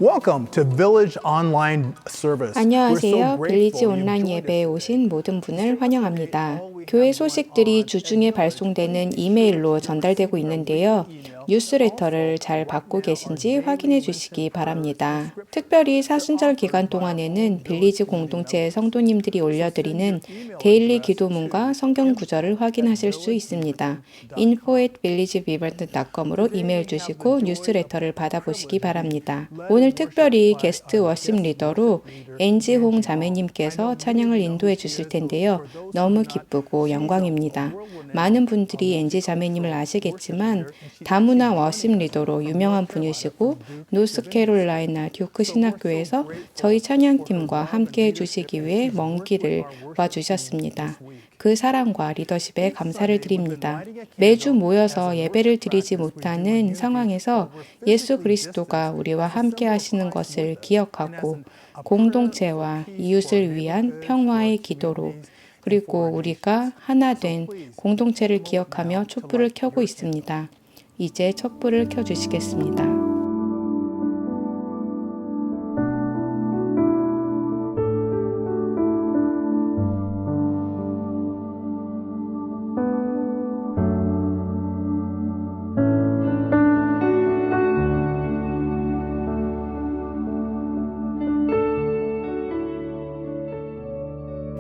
Welcome to Village Online Service. 안녕하세요. 빌리지 온라인 예배에 오신 모든 분을 환영합니다. 교회 소식들이 주중에 발송되는 이메일로 전달되고 있는데요. 뉴스레터를 잘 받고 계신지 확인해 주시기 바랍니다. 특별히 사순절 기간 동안에는 빌리지 공동체의 성도님들이 올려드리는 데일리 기도문과 성경 구절을 확인하실 수 있습니다. info@villagevibrant.com으로 이메일 주시고 뉴스레터를 받아보시기 바랍니다. 오늘 특별히 게스트 워십 리더로 엔지홍 자매님께서 찬양을 인도해 주실 텐데요. 너무 기쁘고 영광입니다. 많은 분들이 엔지 자매님을 아시겠지만 다문화 워십 리더로 유명한 분이시고 노스캐롤라이나 듀크 신학교에서 저희 찬양팀과 함께 해주시기 위해 먼 길을 와주셨습니다. 그 사랑과 리더십에 감사를 드립니다. 매주 모여서 예배를 드리지 못하는 상황에서 예수 그리스도가 우리와 함께 하시는 것을 기억하고 공동체와 이웃을 위한 평화의 기도로 그리고 우리가 하나 된 공동체를 기억하며 촛불을 켜고 있습니다. 이제 촛불을 켜주시겠습니다.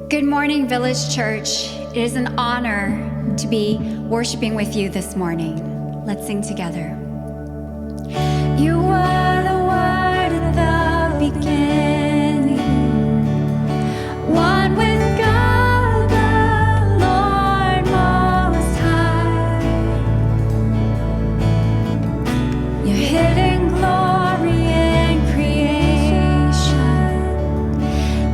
Good morning, Village Church. It is an honor to be worshiping with you this morning. Let's sing together. You are the Word in the beginning, one with God, the Lord Most High. Your hidden glory in creation,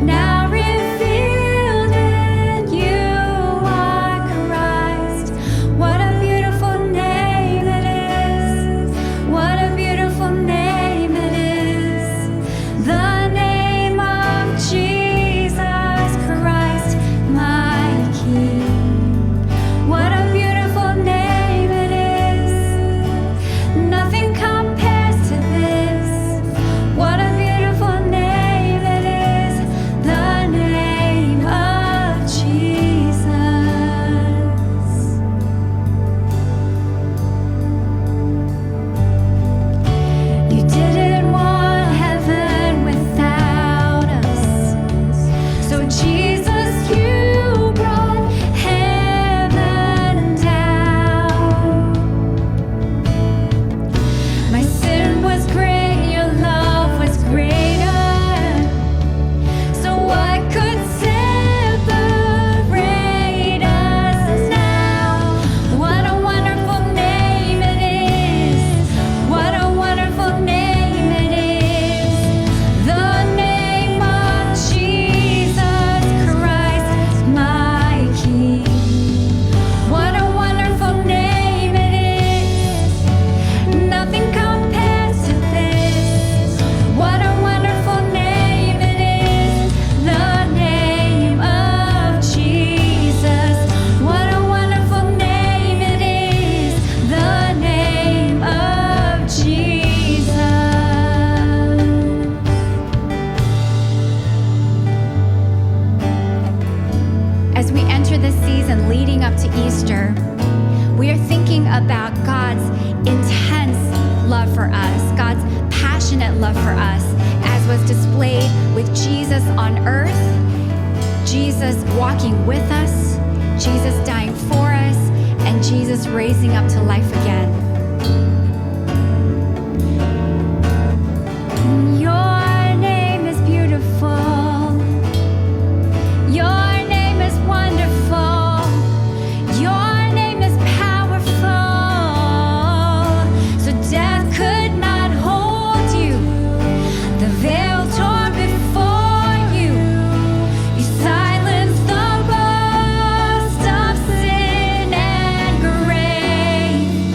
now revealed in you are Christ. What a beautiful name it is. What a beautiful name it is. The name of Jesus Christ, my King. What a beautiful name it is. Nothing compares to this. What a beautiful name it is. The name of Jesus. You didn't want heaven without us. So Jesus, you brought heaven down. My sin was great, your love was greater. So what could separate us now? What a wonderful name it is. What a wonderful name it is. The name of Jesus Christ, my King. What a wonderful name it is. Nothing compares to this. What a wonderful name it is. The name of Jesus. What a wonderful name it is. The name of Jesus. As we enter this season leading up to Easter, we are thinking about God's intense love for us, God's passionate love for us, as was displayed with Jesus on earth, Jesus walking with us, Jesus dying for us, and Jesus raising up to life again. Your name is beautiful. Your name is wonderful. Your name is powerful. So death could not hold you. The veil tore before you. You silenced the boast of sin and grave.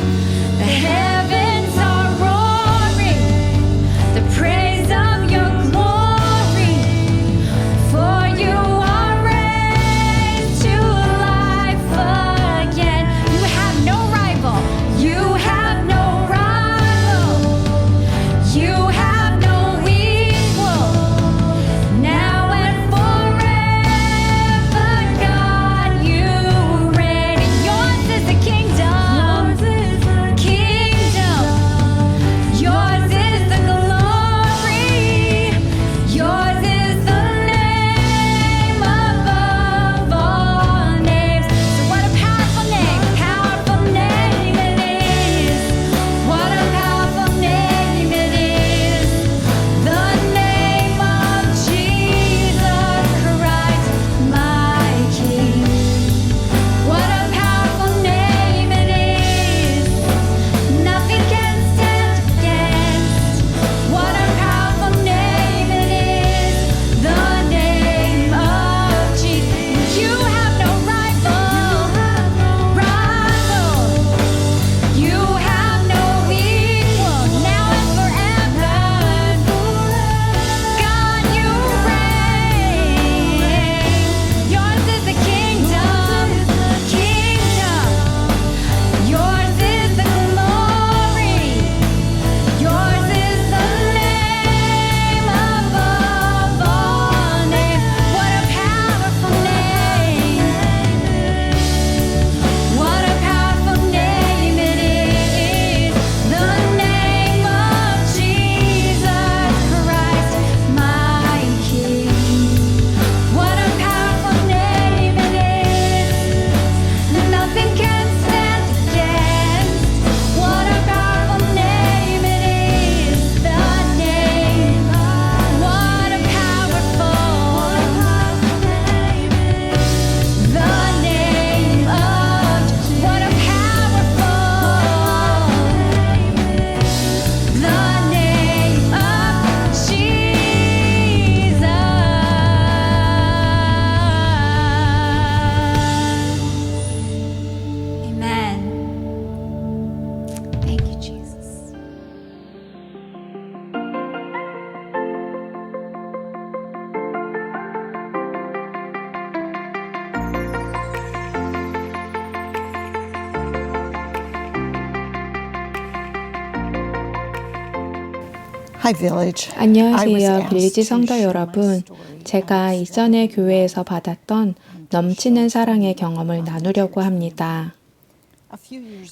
Hi, Village. 안녕하세요, 빌리지 성도 여러분. 제가 이전에 교회에서 받았던 넘치는 사랑의 경험을 나누려고 합니다.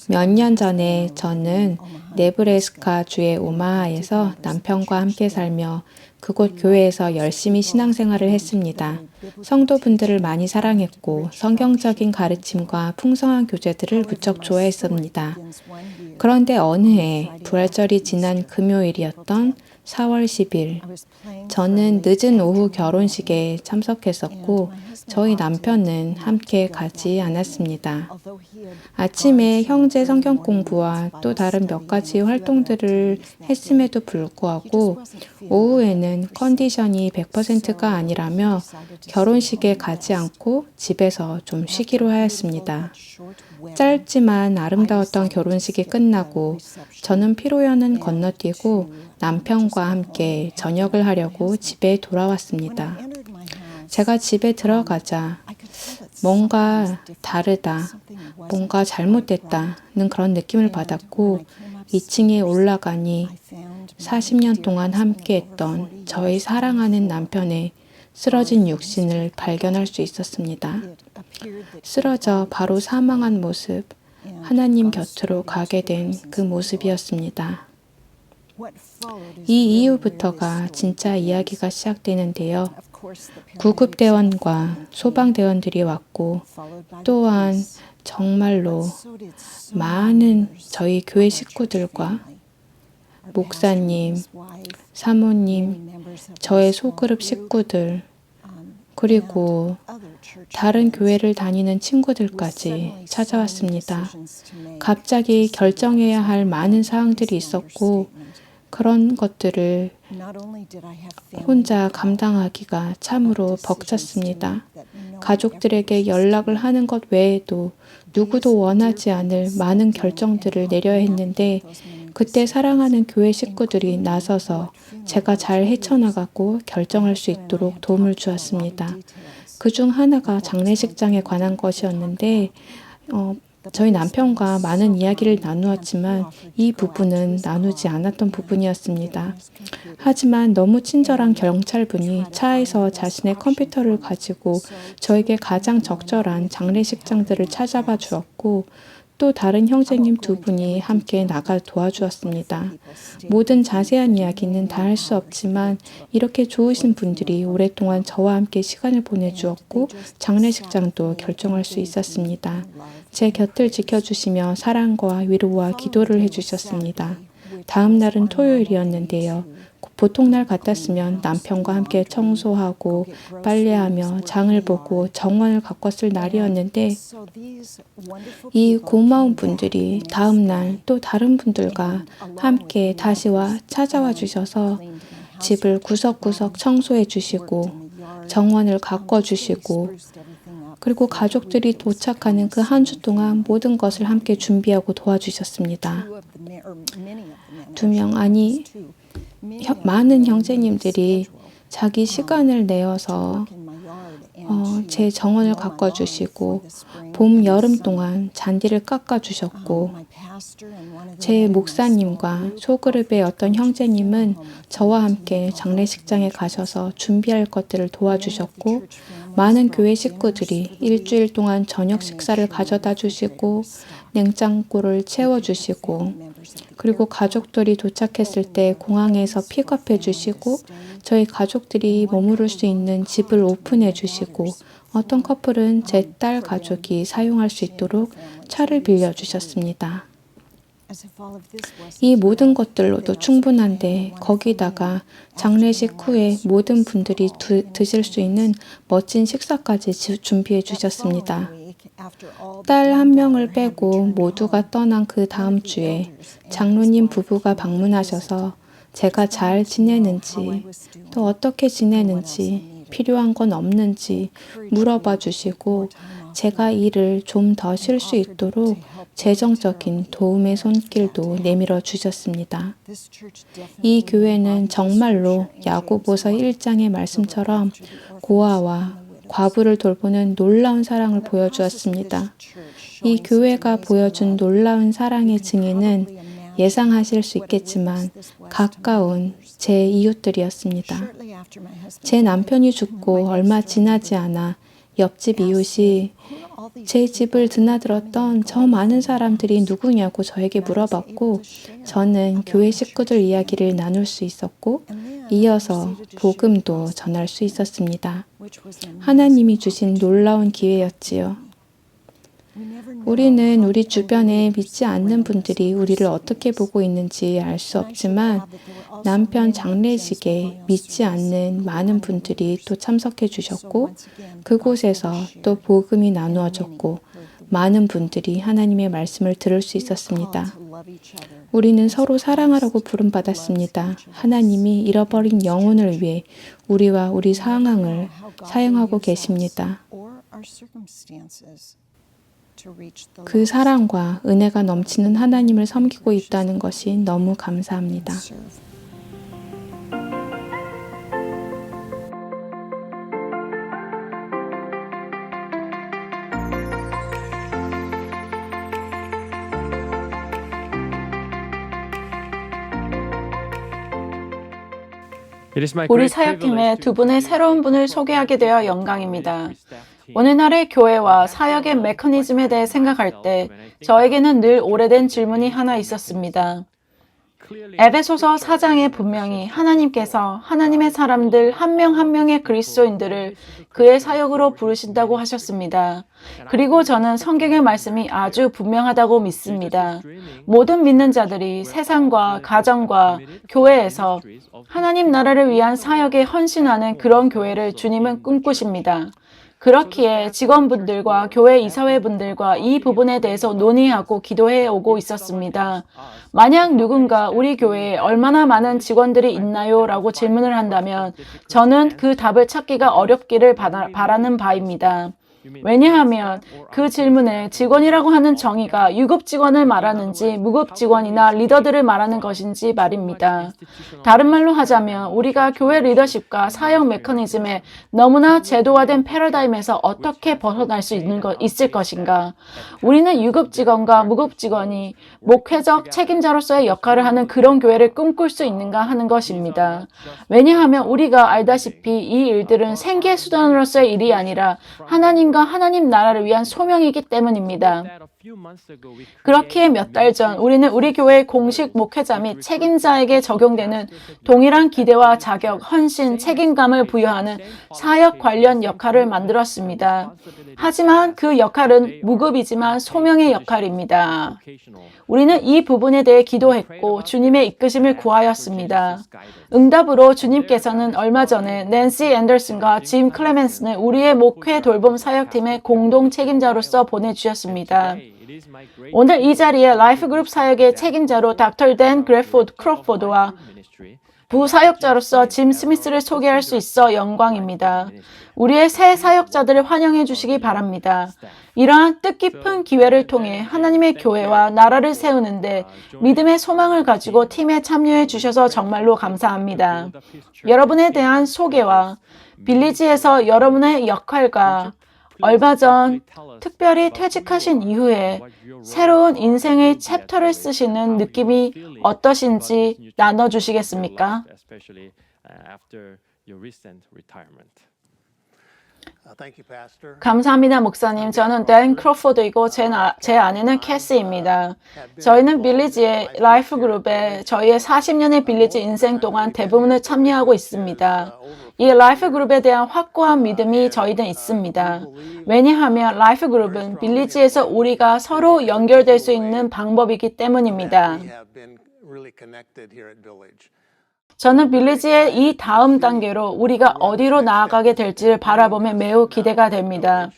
몇 년 전에 저는 네브래스카 주의 오마하에서 남편과 함께 살며 그곳 교회에서 열심히 신앙생활을 했습니다. 성도분들을 많이 사랑했고 성경적인 가르침과 풍성한 교제들을 무척 좋아했습니다. 그런데 어느 해 부활절이 지난 금요일이었던 4월 10일, 저는 늦은 오후 결혼식에 참석했었고 저희 남편은 함께 가지 않았습니다. 아침에 형제 성경 공부와 또 다른 몇 가지 활동들을 했음에도 불구하고 오후에는 컨디션이 100%가 아니라며 결혼식에 가지 않고 집에서 좀 쉬기로 하였습니다. 짧지만 아름다웠던 결혼식이 끝나고 저는 피로연은 건너뛰고 남편과 함께 저녁을 하려고 집에 돌아왔습니다. 제가 집에 들어가자 뭔가 다르다, 뭔가 잘못됐다는 그런 느낌을 받았고 2층에 올라가니 40년 동안 함께했던 저의 사랑하는 남편의 쓰러진 육신을 발견할 수 있었습니다. 쓰러져 바로 사망한 모습, 하나님 곁으로 가게 된 그 모습이었습니다. 이 이후부터가 진짜 이야기가 시작되는데요. 구급대원과 소방대원들이 왔고 또한 정말로 많은 저희 교회 식구들과 목사님, 사모님, 저의 소그룹 식구들, 그리고 다른 교회를 다니는 친구들까지 찾아왔습니다. 갑자기 결정해야 할 많은 사항들이 있었고 그런 것들을 혼자 감당하기가 참으로 벅찼습니다. 가족들에게 연락을 하는 것 외에도 누구도 원하지 않을 많은 결정들을 내려야 했는데 그때 사랑하는 교회 식구들이 나서서 제가 잘 헤쳐나가고 결정할 수 있도록 도움을 주었습니다. 그중 하나가 장례식장에 관한 것이었는데 저희 남편과 많은 이야기를 나누었지만 이 부분은 나누지 않았던 부분이었습니다. 하지만 너무 친절한 경찰분이 차에서 자신의 컴퓨터를 가지고 저에게 가장 적절한 장례식장들을 찾아봐 주었고 또 다른 형제님 두 분이 함께 나가 도와주었습니다. 모든 자세한 이야기는 다 할 수 없지만 이렇게 좋으신 분들이 오랫동안 저와 함께 시간을 보내주었고 장례식장도 결정할 수 있었습니다. 제 곁을 지켜주시며 사랑과 위로와 기도를 해주셨습니다. 다음 날은 토요일이었는데요. 보통날 같았으면 남편과 함께 청소하고 빨래하며 장을 보고 정원을 가꿨을 날이었는데 이 고마운 분들이 다음 날 또 다른 분들과 함께 다시 찾아와 주셔서 집을 구석구석 청소해 주시고 정원을 가꿔 주시고 그리고 가족들이 도착하는 그 한 주 동안 모든 것을 함께 준비하고 도와주셨습니다. 많은 형제님들이 자기 시간을 내어서 제 정원을 가꿔주시고 봄, 여름 동안 잔디를 깎아주셨고 제 목사님과 소그룹의 어떤 형제님은 저와 함께 장례식장에 가셔서 준비할 것들을 도와주셨고 많은 교회 식구들이 일주일 동안 저녁 식사를 가져다 주시고 냉장고를 채워주시고 그리고 가족들이 도착했을 때 공항에서 픽업해 주시고 저희 가족들이 머무를 수 있는 집을 오픈해 주시고 어떤 커플은 제 딸 가족이 사용할 수 있도록 차를 빌려주셨습니다. 이 모든 것들로도 충분한데 거기다가 장례식 후에 모든 분들이 드실 수 있는 멋진 식사까지 준비해 주셨습니다. 딸 한 명을 빼고 모두가 떠난 그 다음 주에 장로님 부부가 방문하셔서 제가 잘 지내는지 또 어떻게 지내는지 필요한 건 없는지 물어봐 주시고 제가 일을 좀 더 쉴 수 있도록 재정적인 도움의 손길도 내밀어 주셨습니다. 이 교회는 정말로 야고보서 1장의 말씀처럼 고아와 과부를 돌보는 놀라운 사랑을 보여주었습니다. 이 교회가 보여준 놀라운 사랑의 증인은 예상하실 수 있겠지만 가까운 제 이웃들이었습니다. 제 남편이 죽고 얼마 지나지 않아 옆집 이웃이 제 집을 드나들었던 저 많은 사람들이 누구냐고 저에게 물어봤고 저는 교회 식구들 이야기를 나눌 수 있었고 이어서 복음도 전할 수 있었습니다. 하나님이 주신 놀라운 기회였지요. 우리는 우리 주변에 믿지 않는 분들이 우리를 어떻게 보고 있는지 알 수 없지만 남편 장례식에 믿지 않는 많은 분들이 또 참석해 주셨고 그곳에서 또 복음이 나누어졌고 많은 분들이 하나님의 말씀을 들을 수 있었습니다. 우리는 서로 사랑하라고 부름받았습니다. 하나님이 잃어버린 영혼을 위해 우리와 우리 상황을 사용하고 계십니다. 그 사랑과 은혜가 넘치는 하나님을 섬기고 있다는 것이 너무 감사합니다. 우리 사역팀에 두 분의 새로운 분을 소개하게 되어 영광입니다. 오늘날의 교회와 사역의 메커니즘에 대해 생각할 때 저에게는 늘 오래된 질문이 하나 있었습니다. 에베소서 4장에 분명히 하나님께서 하나님의 사람들 한 명 한 명의 그리스도인들을 그의 사역으로 부르신다고 하셨습니다. 그리고 저는 성경의 말씀이 아주 분명하다고 믿습니다. 모든 믿는 자들이 세상과 가정과 교회에서 하나님 나라를 위한 사역에 헌신하는 그런 교회를 주님은 꿈꾸십니다. 그렇기에 직원분들과 교회 이사회분들과 이 부분에 대해서 논의하고 기도해 오고 있었습니다. 만약 누군가 우리 교회에 얼마나 많은 직원들이 있나요? 라고 질문을 한다면 저는 그 답을 찾기가 어렵기를 바라는 바입니다. 왜냐하면 그 질문에 직원이라고 하는 정의가 유급 직원을 말하는지 무급 직원이나 리더들을 말하는 것인지 말입니다. 다른 말로 하자면 우리가 교회 리더십과 사역 메커니즘에 너무나 제도화된 패러다임에서 어떻게 벗어날 수 있을 것인가. 우리는 유급 직원과 무급 직원이 목회적 책임자로서의 역할을 하는 그런 교회를 꿈꿀 수 있는가 하는 것입니다. 왜냐하면 우리가 알다시피 이 일들은 생계 수단으로서의 일이 아니라 하나님과 하나님 나라를 위한 소명이기 때문입니다. 그렇기에 몇 달 전 우리는 우리 교회의 공식 목회자 및 책임자에게 적용되는 동일한 기대와 자격, 헌신, 책임감을 부여하는 사역 관련 역할을 만들었습니다. 하지만 그 역할은 무급이지만 소명의 역할입니다. 우리는 이 부분에 대해 기도했고 주님의 이끄심을 구하였습니다. 응답으로 주님께서는 얼마 전에 낸시 앤더슨과 짐 클레멘슨을 우리의 목회 돌봄 사역팀의 공동 책임자로서 보내주셨습니다. 오늘 이 자리에 라이프 그룹 사역의 책임자로 닥터 댄 크로포드와 부사역자로서 짐 스미스를 소개할 수 있어 영광입니다. 우리의 새 사역자들을 환영해 주시기 바랍니다. 이러한 뜻깊은 기회를 통해 하나님의 교회와 나라를 세우는데 믿음의 소망을 가지고 팀에 참여해 주셔서 정말로 감사합니다. 여러분에 대한 소개와 빌리지에서 여러분의 역할과 얼마 전 특별히 퇴직하신 이후에 새로운 인생의 챕터를 쓰시는 느낌이 어떠신지 나눠주시겠습니까? 감사합니다, 목사님. 저는 댄 크로포드이고 제 아내는 캐시입니다. 저희는 빌리지의 라이프 그룹에 저희의 40년의 빌리지 인생 동안 대부분을 참여하고 있습니다. 이 라이프 그룹에 대한 확고한 믿음이 저희는 있습니다. 왜냐하면 라이프 그룹은 빌리지에서 우리가 서로 연결될 수 있는 방법이기 때문입니다. 저는 빌리지의 이 다음 단계로 우리가 어디로 나아가게 될지를 바라보며 매우 기대가 됩니다.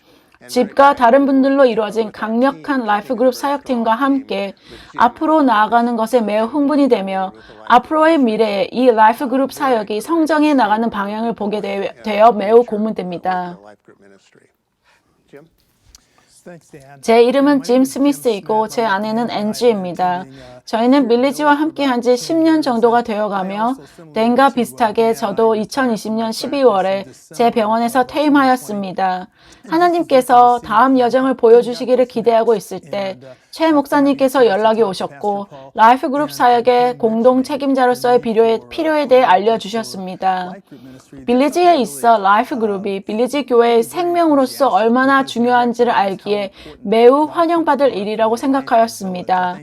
집과 다른 분들로 이루어진 강력한 라이프 그룹 사역팀과 함께 앞으로 나아가는 것에 매우 흥분이 되며 앞으로의 미래에 이 라이프 그룹 사역이 성장해 나가는 방향을 보게 되어 매우 고민됩니다. 제 이름은 짐 스미스이고 제 아내는 앤지입니다. 저희는 밀리지와 함께한 지 10년 정도가 되어가며 댄과 비슷하게 저도 2020년 12월에 제 병원에서 퇴임하였습니다. 하나님께서 다음 여정을 보여주시기를 기대하고 있을 때 최 목사님께서 연락이 오셨고 라이프 그룹 사역의 공동 책임자로서의 필요에 대해 알려주셨습니다. 빌리지에 있어 라이프 그룹이 빌리지 교회의 생명으로서 얼마나 중요한지를 알기에 매우 환영받을 일이라고 생각하였습니다.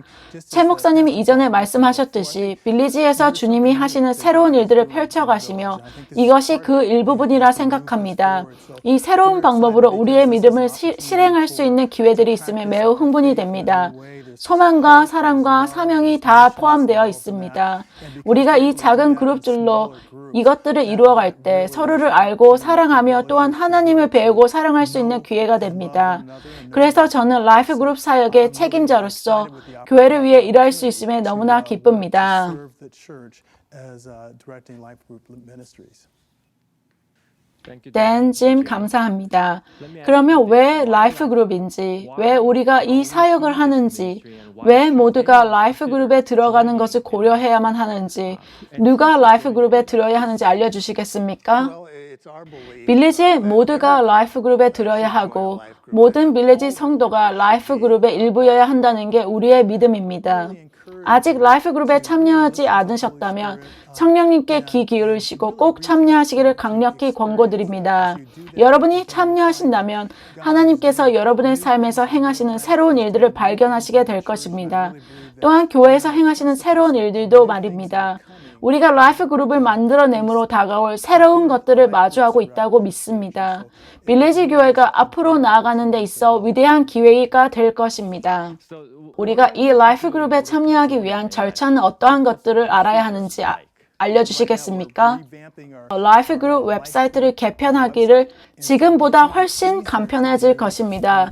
최 목사님이 이전에 말씀하셨듯이 빌리지에서 주님이 하시는 새로운 일들을 펼쳐가시며 이것이 그 일부분이라 생각합니다. 이 새로운 방법으로 우리의 믿음을 실행할 수 있는 기회들이 있음에 매우 흥분이 됩니다. 소망과 사랑과 사명이 다 포함되어 있습니다. 우리가 이 작은 그룹들로 이것들을 이루어갈 때 서로를 알고 사랑하며 또한 하나님을 배우고 사랑할 수 있는 기회가 됩니다. 그래서 저는 라이프 그룹 사역의 책임자로서 교회를 위해 일할 수 있음에 너무나 기쁩니다. 댄, 짐 감사합니다. 그러면 왜 라이프 그룹인지, 왜 우리가 이 사역을 하는지, 왜 모두가 라이프 그룹에 들어가는 것을 고려해야만 하는지, 누가 라이프 그룹에 들어야 하는지 알려주시겠습니까? 빌리지 모두가 라이프 그룹에 들어야 하고 모든 빌리지 성도가 라이프 그룹의 일부여야 한다는 게 우리의 믿음입니다. 아직 라이프 그룹에 참여하지 않으셨다면 성령님께 귀 기울이시고 꼭 참여하시기를 강력히 권고드립니다. 여러분이 참여하신다면 하나님께서 여러분의 삶에서 행하시는 새로운 일들을 발견하시게 될 것입니다. 또한 교회에서 행하시는 새로운 일들도 말입니다. 우리가 라이프 그룹을 만들어내므로 다가올 새로운 것들을 마주하고 있다고 믿습니다. 빌리지 교회가 앞으로 나아가는 데 있어 위대한 기회가 될 것입니다. 우리가 이 라이프 그룹에 참여하기 위한 절차는 어떠한 것들을 알아야 하는지 알려주시겠습니까? 라이프 그룹 웹사이트를 개편하기를 지금보다 훨씬 간편해질 것입니다.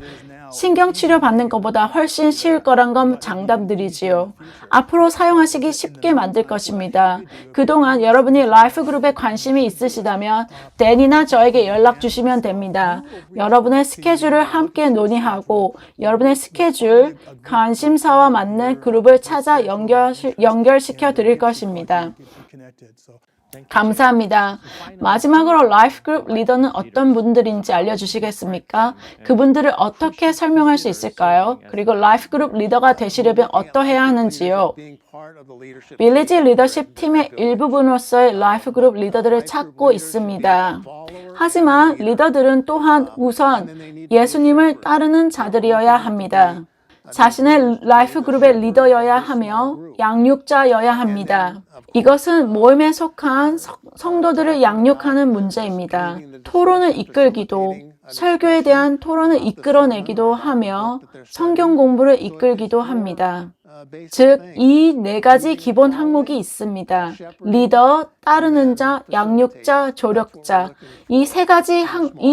신경치료 받는 것보다 훨씬 쉬울 거란 건 장담드리지요. 앞으로 사용하시기 쉽게 만들 것입니다. 그동안 여러분이 라이프 그룹에 관심이 있으시다면 댄이나 저에게 연락 주시면 됩니다. 여러분의 스케줄을 함께 논의하고 여러분의 스케줄, 관심사와 맞는 그룹을 찾아 연결시켜 드릴 것입니다. 감사합니다. 마지막으로 라이프 그룹 리더는 어떤 분들인지 알려주시겠습니까? 그분들을 어떻게 설명할 수 있을까요? 그리고 라이프 그룹 리더가 되시려면 어떠해야 하는지요? 빌리지 리더십 팀의 일부분으로서의 라이프 그룹 리더들을 찾고 있습니다. 하지만 리더들은 또한 우선 예수님을 따르는 자들이어야 합니다. 자신의 라이프 그룹의 리더여야 하며 양육자여야 합니다. 이것은 모임에 속한 성도들을 양육하는 문제입니다. 토론을 이끌기도, 설교에 대한 토론을 이끌어내기도 하며 성경 공부를 이끌기도 합니다. 즉, 이 네 가지 기본 항목이 있습니다. 리더, 따르는 자, 양육자, 조력자. 이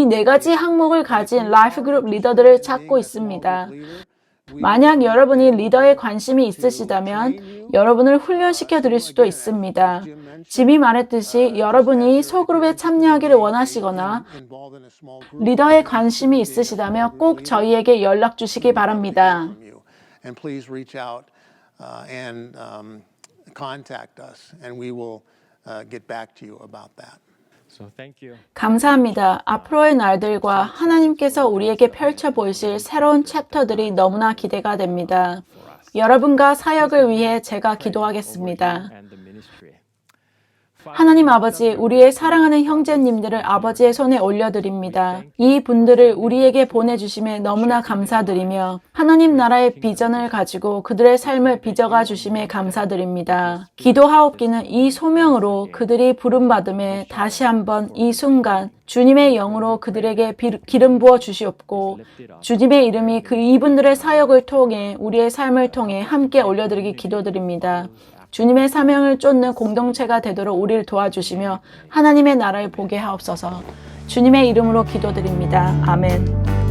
네 가지 항목을 가진 라이프 그룹 리더들을 찾고 있습니다. 만약 여러분이 리더에 관심이 있으시다면 여러분을 훈련시켜 드릴 수도 있습니다. 짐이 말했듯이 여러분이 소그룹에 참여하기를 원하시거나 리더에 관심이 있으시다면 꼭 저희에게 연락 주시기 바랍니다. 감사합니다. 앞으로의 날들과 하나님께서 우리에게 펼쳐 보이실 새로운 챕터들이 너무나 기대가 됩니다. 여러분과 사역을 위해 제가 기도하겠습니다. 하나님 아버지, 우리의 사랑하는 형제님들을 아버지의 손에 올려드립니다. 이 분들을 우리에게 보내주심에 너무나 감사드리며 하나님 나라의 비전을 가지고 그들의 삶을 빚어가 주심에 감사드립니다. 기도하옵기는 이 소명으로 그들이 부름받음에 다시 한번 이 순간 주님의 영으로 그들에게 기름 부어 주시옵고 주님의 이름이 이분들의 사역을 통해 우리의 삶을 통해 함께 올려드리기 기도드립니다. 주님의 사명을 쫓는 공동체가 되도록 우리를 도와주시며 하나님의 나라를 보게 하옵소서. 주님의 이름으로 기도드립니다. 아멘.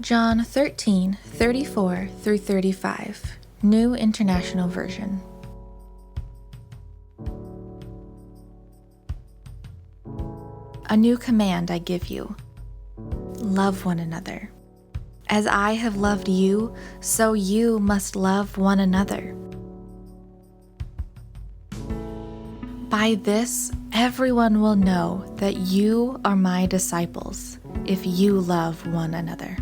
John 13:34 through 35, New International Version. A new command I give you. Love one another. As I have loved you, so you must love one another. By this, everyone will know that you are my disciples, if you love one another.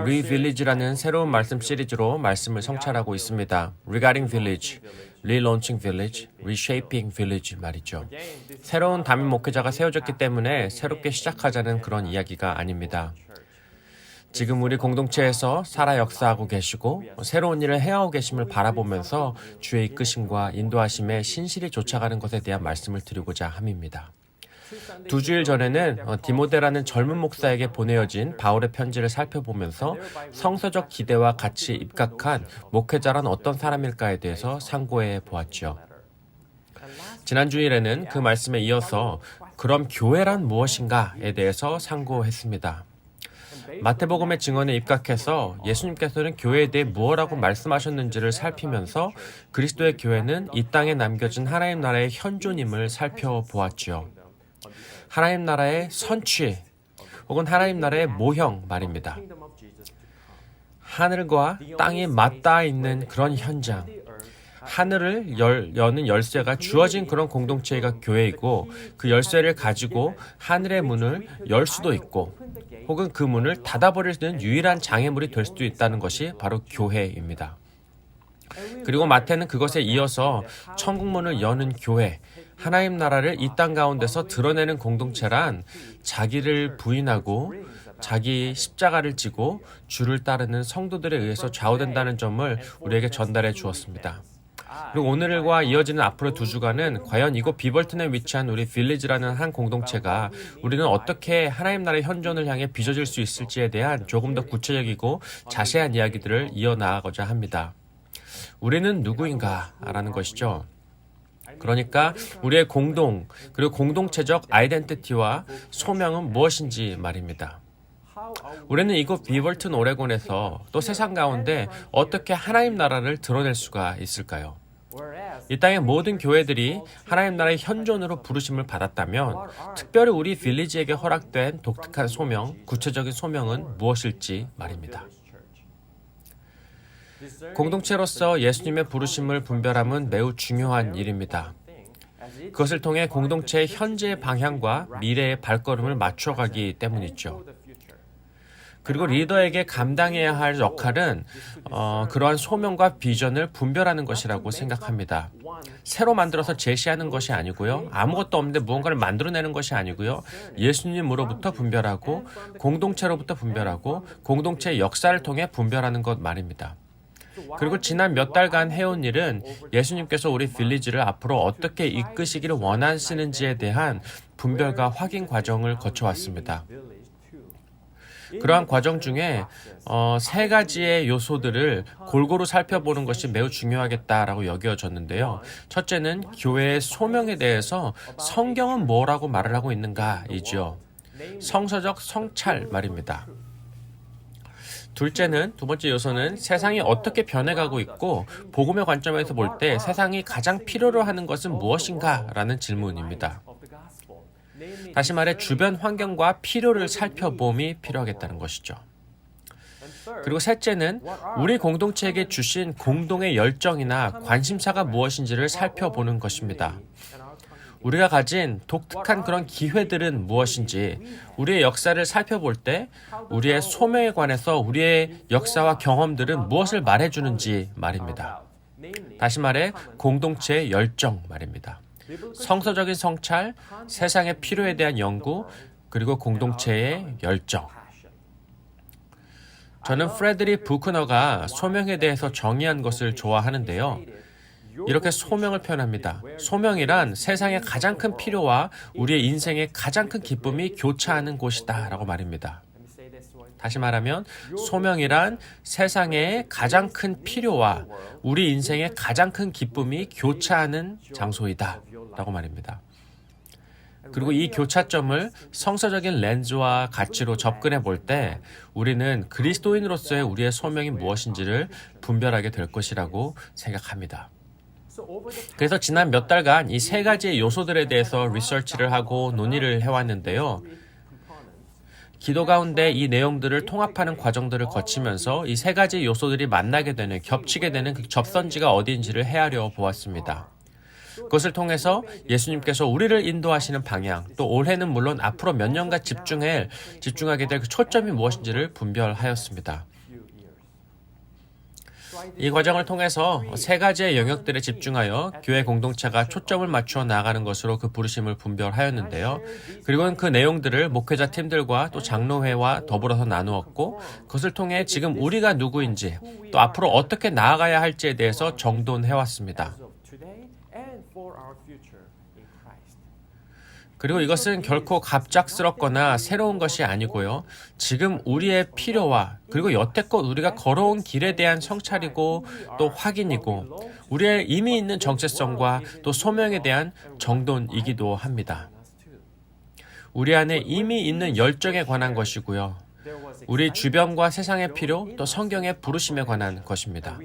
리빌리지라는 새로운 말씀 시리즈로 말씀을 성찰하고 있습니다. Regarding Village, Relaunching Village, Reshaping Village 말이죠. 새로운 담임 목회자가 세워졌기 때문에 새롭게 시작하자는 그런 이야기가 아닙니다. 지금 우리 공동체에서 살아 역사하고 계시고 새로운 일을 해오고 계심을 바라보면서 주의 이끄심과 인도하심에 신실히 쫓아가는 것에 대한 말씀을 드리고자 함입니다. 2주일 전에는 디모데라는 젊은 목사에게 보내어진 바울의 편지를 살펴보면서 성서적 기대와 같이 입각한 목회자란 어떤 사람일까에 대해서 상고해 보았죠. 지난 주일에는 그 말씀에 이어서 그럼 교회란 무엇인가에 대해서 상고했습니다. 마태복음의 증언에 입각해서 예수님께서는 교회에 대해 무엇라고 말씀하셨는지를 살피면서 그리스도의 교회는 이 땅에 남겨진 하나님 나라의 현존임을 살펴보았죠. 하나님 나라의 선취 혹은 하나님 나라의 모형 말입니다. 하늘과 땅이 맞닿아 있는 그런 현장, 하늘을 여는 열쇠가 주어진 그런 공동체가 교회이고 그 열쇠를 가지고 하늘의 문을 열 수도 있고 혹은 그 문을 닫아버릴 수 있는 유일한 장애물이 될 수도 있다는 것이 바로 교회입니다. 그리고 마태는 그것에 이어서 천국문을 여는 교회, 하나님 나라를 이 땅 가운데서 드러내는 공동체란 자기를 부인하고 자기 십자가를 지고 주를 따르는 성도들에 의해서 좌우된다는 점을 우리에게 전달해 주었습니다. 그리고 오늘과 이어지는 앞으로 2주간은 과연 이곳 비벌튼에 위치한 우리 빌리지라는 한 공동체가 우리는 어떻게 하나님 나라의 현존을 향해 빚어질 수 있을지에 대한 조금 더 구체적이고 자세한 이야기들을 이어나가고자 합니다. 우리는 누구인가? 라는 것이죠. 그러니까 우리의 공동, 그리고 공동체적 아이덴티티와 소명은 무엇인지 말입니다. 우리는 이곳 비벌튼 오레곤에서 또 세상 가운데 어떻게 하나님 나라를 드러낼 수가 있을까요? 이 땅의 모든 교회들이 하나님 나라의 현존으로 부르심을 받았다면 특별히 우리 빌리지에게 허락된 독특한 소명, 구체적인 소명은 무엇일지 말입니다. 공동체로서 예수님의 부르심을 분별함은 매우 중요한 일입니다. 그것을 통해 공동체의 현재의 방향과 미래의 발걸음을 맞춰가기 때문이죠. 그리고 리더에게 감당해야 할 역할은 그러한 소명과 비전을 분별하는 것이라고 생각합니다. 새로 만들어서 제시하는 것이 아니고요. 아무것도 없는데 무언가를 만들어내는 것이 아니고요. 예수님으로부터 분별하고 공동체로부터 분별하고 공동체의 역사를 통해 분별하는 것 말입니다. 그리고 지난 몇 달간 해온 일은 예수님께서 우리 빌리지를 앞으로 어떻게 이끄시기를 원하시는지에 대한 분별과 확인 과정을 거쳐왔습니다. 그러한 과정 중에 3가지의 요소들을 골고루 살펴보는 것이 매우 중요하겠다라고 여겨졌는데요. 첫째는 교회의 소명에 대해서 성경은 뭐라고 말을 하고 있는가이죠. 성서적 성찰 말입니다. 둘째는, 2번째 요소는 세상이 어떻게 변해가고 있고 복음의 관점에서 볼 때 세상이 가장 필요로 하는 것은 무엇인가? 라는 질문입니다. 다시 말해 주변 환경과 필요를 살펴봄이 필요하겠다는 것이죠. 그리고 셋째는 우리 공동체에게 주신 공동의 열정이나 관심사가 무엇인지를 살펴보는 것입니다. 우리가 가진 독특한 그런 기회들은 무엇인지, 우리의 역사를 살펴볼 때 우리의 소명에 관해서 우리의 역사와 경험들은 무엇을 말해주는지 말입니다. 다시 말해 공동체의 열정 말입니다. 성서적인 성찰, 세상의 필요에 대한 연구, 그리고 공동체의 열정. 저는 프레드리 부크너가 소명에 대해서 정의한 것을 좋아하는데요. 이렇게 소명을 표현합니다. 소명이란 세상의 가장 큰 필요와 우리의 인생의 가장 큰 기쁨이 교차하는 곳이다 라고 말입니다. 다시 말하면 소명이란 세상의 가장 큰 필요와 우리 인생의 가장 큰 기쁨이 교차하는 장소이다 라고 말입니다. 그리고 이 교차점을 성서적인 렌즈와 가치로 접근해 볼 때 우리는 그리스도인으로서의 우리의 소명이 무엇인지를 분별하게 될 것이라고 생각합니다. 그래서 지난 몇 달간 이 세 가지의 요소들에 대해서 리서치를 하고 논의를 해왔는데요. 기도 가운데 이 내용들을 통합하는 과정들을 거치면서 이 세 가지 요소들이 만나게 되는, 겹치게 되는 그 접선지가 어디인지를 헤아려 보았습니다. 그것을 통해서 예수님께서 우리를 인도하시는 방향, 또 올해는 물론 앞으로 몇 년간 집중하게 될 그 초점이 무엇인지를 분별하였습니다. 이 과정을 통해서 세 가지의 영역들에 집중하여 교회 공동체가 초점을 맞추어 나아가는 것으로 그 부르심을 분별하였는데요. 그리고는 그 내용들을 목회자 팀들과 또 장로회와 더불어서 나누었고 그것을 통해 지금 우리가 누구인지 또 앞으로 어떻게 나아가야 할지에 대해서 정돈해왔습니다. 그리고 이것은 결코 갑작스럽거나 새로운 것이 아니고요. 지금 우리의 필요와 그리고 여태껏 우리가 걸어온 길에 대한 성찰이고 또 확인이고 우리의 이미 있는 정체성과 또 소명에 대한 정돈이기도 합니다. 우리 안에 이미 있는 열정에 관한 것이고요. 우리 주변과 세상의 필요 또 성경의 부르심에 관한 것입니다.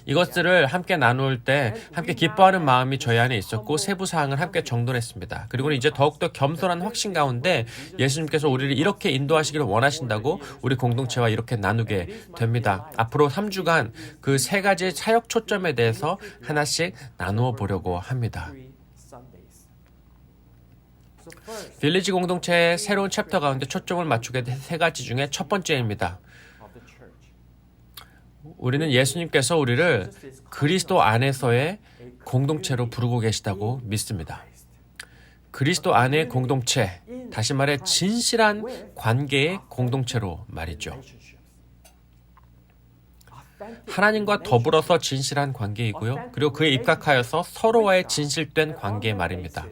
이것들을 함께 나눌 때 함께 기뻐하는 마음이 저희 안에 있었고 세부 사항을 함께 정돈했습니다. 그리고는 이제 더욱더 겸손한 확신 가운데 예수님께서 우리를 이렇게 인도하시기를 원하신다고 우리 공동체와 이렇게 나누게 됩니다. 앞으로 3주간 그 세 가지 차역 초점에 대해서 하나씩 나누어 보려고 합니다. 빌리지 공동체의 새로운 챕터 가운데 초점을 맞추게 된 세 가지 중에 첫 번째입니다. 우리는 예수님께서 우리를 그리스도 안에서의 공동체로 부르고 계시다고 믿습니다. 그리스도 안의 공동체, 다시 말해 진실한 관계의 공동체로 말이죠. 하나님과 더불어서 진실한 관계이고요. 그리고 그에 입각하여서 서로와의 진실된 관계 말입니다.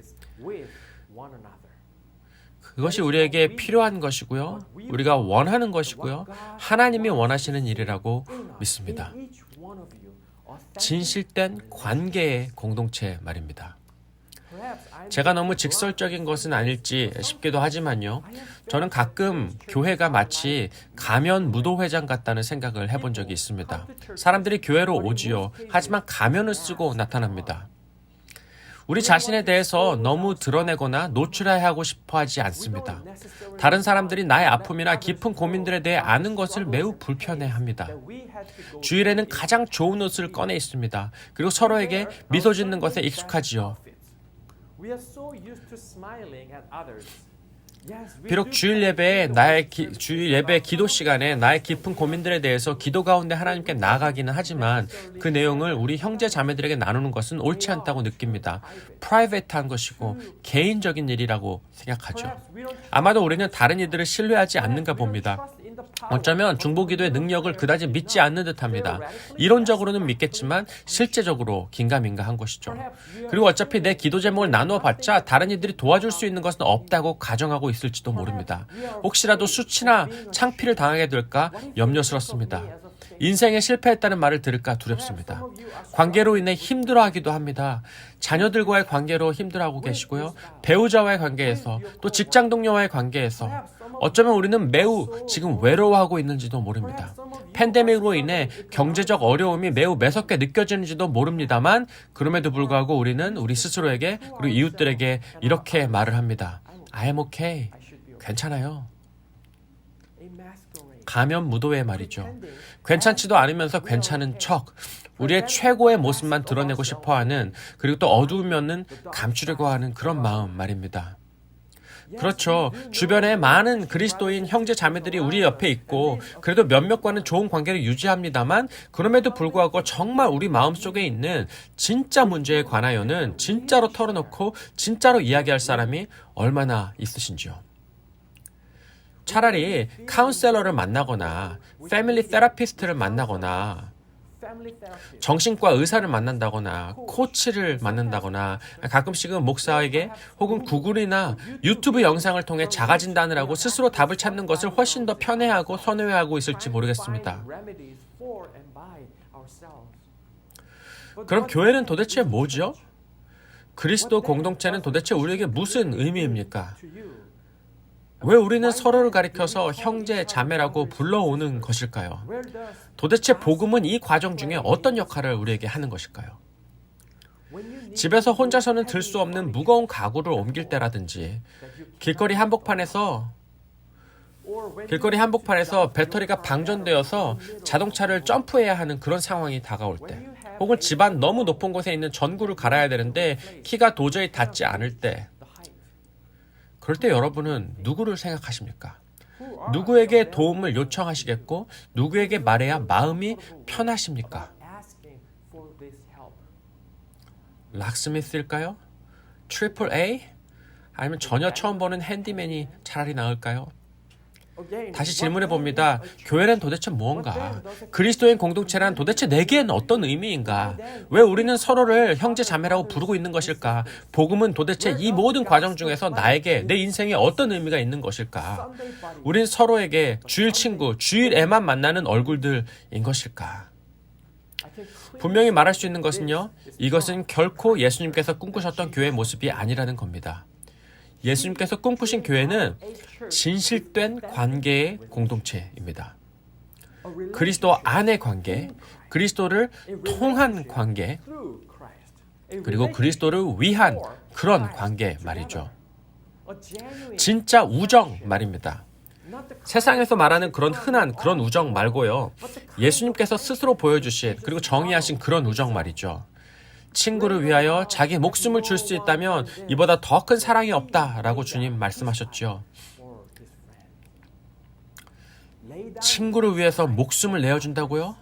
그것이 우리에게 필요한 것이고요. 우리가 원하는 것이고요. 하나님이 원하시는 일이라고 믿습니다. 진실된 관계의 공동체 말입니다. 제가 너무 직설적인 것은 아닐지 싶기도 하지만요. 저는 가끔 교회가 마치 가면 무도회장 같다는 생각을 해본 적이 있습니다. 사람들이 교회로 오지요. 하지만 가면을 쓰고 나타납니다. 우리 자신에 대해서 너무 드러내거나 노출하고 싶어 하지 않습니다. 다른 사람들이 나의 아픔이나 깊은 고민들에 대해 아는 것을 매우 불편해합니다. 주일에는 가장 좋은 옷을 꺼내 입습니다. 그리고 서로에게 미소 짓는 것에 익숙하지요. 비록 주일 예배 기도 시간에 나의 깊은 고민들에 대해서 기도 가운데 하나님께 나아가기는 하지만 그 내용을 우리 형제 자매들에게 나누는 것은 옳지 않다고 느낍니다. 프라이베이트한 것이고 개인적인 일이라고 생각하죠. 아마도 우리는 다른 이들을 신뢰하지 않는가 봅니다. 어쩌면 중보기도의 능력을 그다지 믿지 않는 듯합니다. 이론적으로는 믿겠지만 실제적으로 긴가민가한 것이죠. 그리고 어차피 내 기도 제목을 나누어 봤자 다른 이들이 도와줄 수 있는 것은 없다고 가정하고 있을지도 모릅니다. 혹시라도 수치나 창피를 당하게 될까 염려스럽습니다. 인생에 실패했다는 말을 들을까 두렵습니다. 관계로 인해 힘들어하기도 합니다. 자녀들과의 관계로 힘들어하고 계시고요. 배우자와의 관계에서 또 직장 동료와의 관계에서 어쩌면 우리는 매우 지금 외로워하고 있는지도 모릅니다. 팬데믹으로 인해 경제적 어려움이 매우 매섭게 느껴지는지도 모릅니다만 그럼에도 불구하고 우리는 우리 스스로에게 그리고 이웃들에게 이렇게 말을 합니다. I'm okay. 괜찮아요. 가면 무도회 말이죠. 괜찮지도 않으면서 괜찮은 척, 우리의 최고의 모습만 드러내고 싶어하는 그리고 또 어두우면은 감추려고 하는 그런 마음 말입니다. 그렇죠. 주변에 많은 그리스도인 형제 자매들이 우리 옆에 있고 그래도 몇몇과는 좋은 관계를 유지합니다만 그럼에도 불구하고 정말 우리 마음속에 있는 진짜 문제에 관하여는 진짜로 털어놓고 진짜로 이야기할 사람이 얼마나 있으신지요. 차라리 카운셀러를 만나거나 패밀리 테라피스트를 만나거나 정신과 의사를 만난다거나 코치를 만난다거나 가끔씩은 목사에게 혹은 구글이나 유튜브 영상을 통해 자가진단을 하고 스스로 답을 찾는 것을 훨씬 더 편애하고 선호하고 있을지 모르겠습니다. 그럼 교회는 도대체 뭐죠? 그리스도 공동체는 도대체 우리에게 무슨 의미입니까? 왜 우리는 서로를 가리켜서 형제, 자매라고 불러오는 것일까요? 도대체 복음은 이 과정 중에 어떤 역할을 우리에게 하는 것일까요? 집에서 혼자서는 들 수 없는 무거운 가구를 옮길 때라든지 길거리 한복판에서 배터리가 방전되어서 자동차를 점프해야 하는 그런 상황이 다가올 때, 혹은 집안 너무 높은 곳에 있는 전구를 갈아야 되는데 키가 도저히 닿지 않을 때, 그럴 때 여러분은 누구를 생각하십니까? 누구에게 도움을 요청하시겠고 누구에게 말해야 마음이 편하십니까? 락스미스일까요? 트리플 A? 아니면 전혀 처음 보는 핸디맨이 차라리 나을까요? 다시 질문해 봅니다. 교회는 도대체 무언가? 그리스도인 공동체란 도대체 내게는 어떤 의미인가? 왜 우리는 서로를 형제 자매라고 부르고 있는 것일까? 복음은 도대체 이 모든 과정 중에서 나에게, 내 인생에 어떤 의미가 있는 것일까? 우린 서로에게 주일 친구, 주일에만 만나는 얼굴들인 것일까? 분명히 말할 수 있는 것은요, 이것은 결코 예수님께서 꿈꾸셨던 교회의 모습이 아니라는 겁니다. 예수님께서 꿈꾸신 교회는 진실된 관계의 공동체입니다. 그리스도 안의 관계, 그리스도를 통한 관계, 그리고 그리스도를 위한 그런 관계 말이죠. 진짜 우정 말입니다. 세상에서 말하는 그런 흔한 그런 우정 말고요. 예수님께서 스스로 보여주신 그리고 정의하신 그런 우정 말이죠. 친구를 위하여 자기 목숨을 줄 수 있다면 이보다 더 큰 사랑이 없다라고 주님 말씀하셨죠. 친구를 위해서 목숨을 내어준다고요?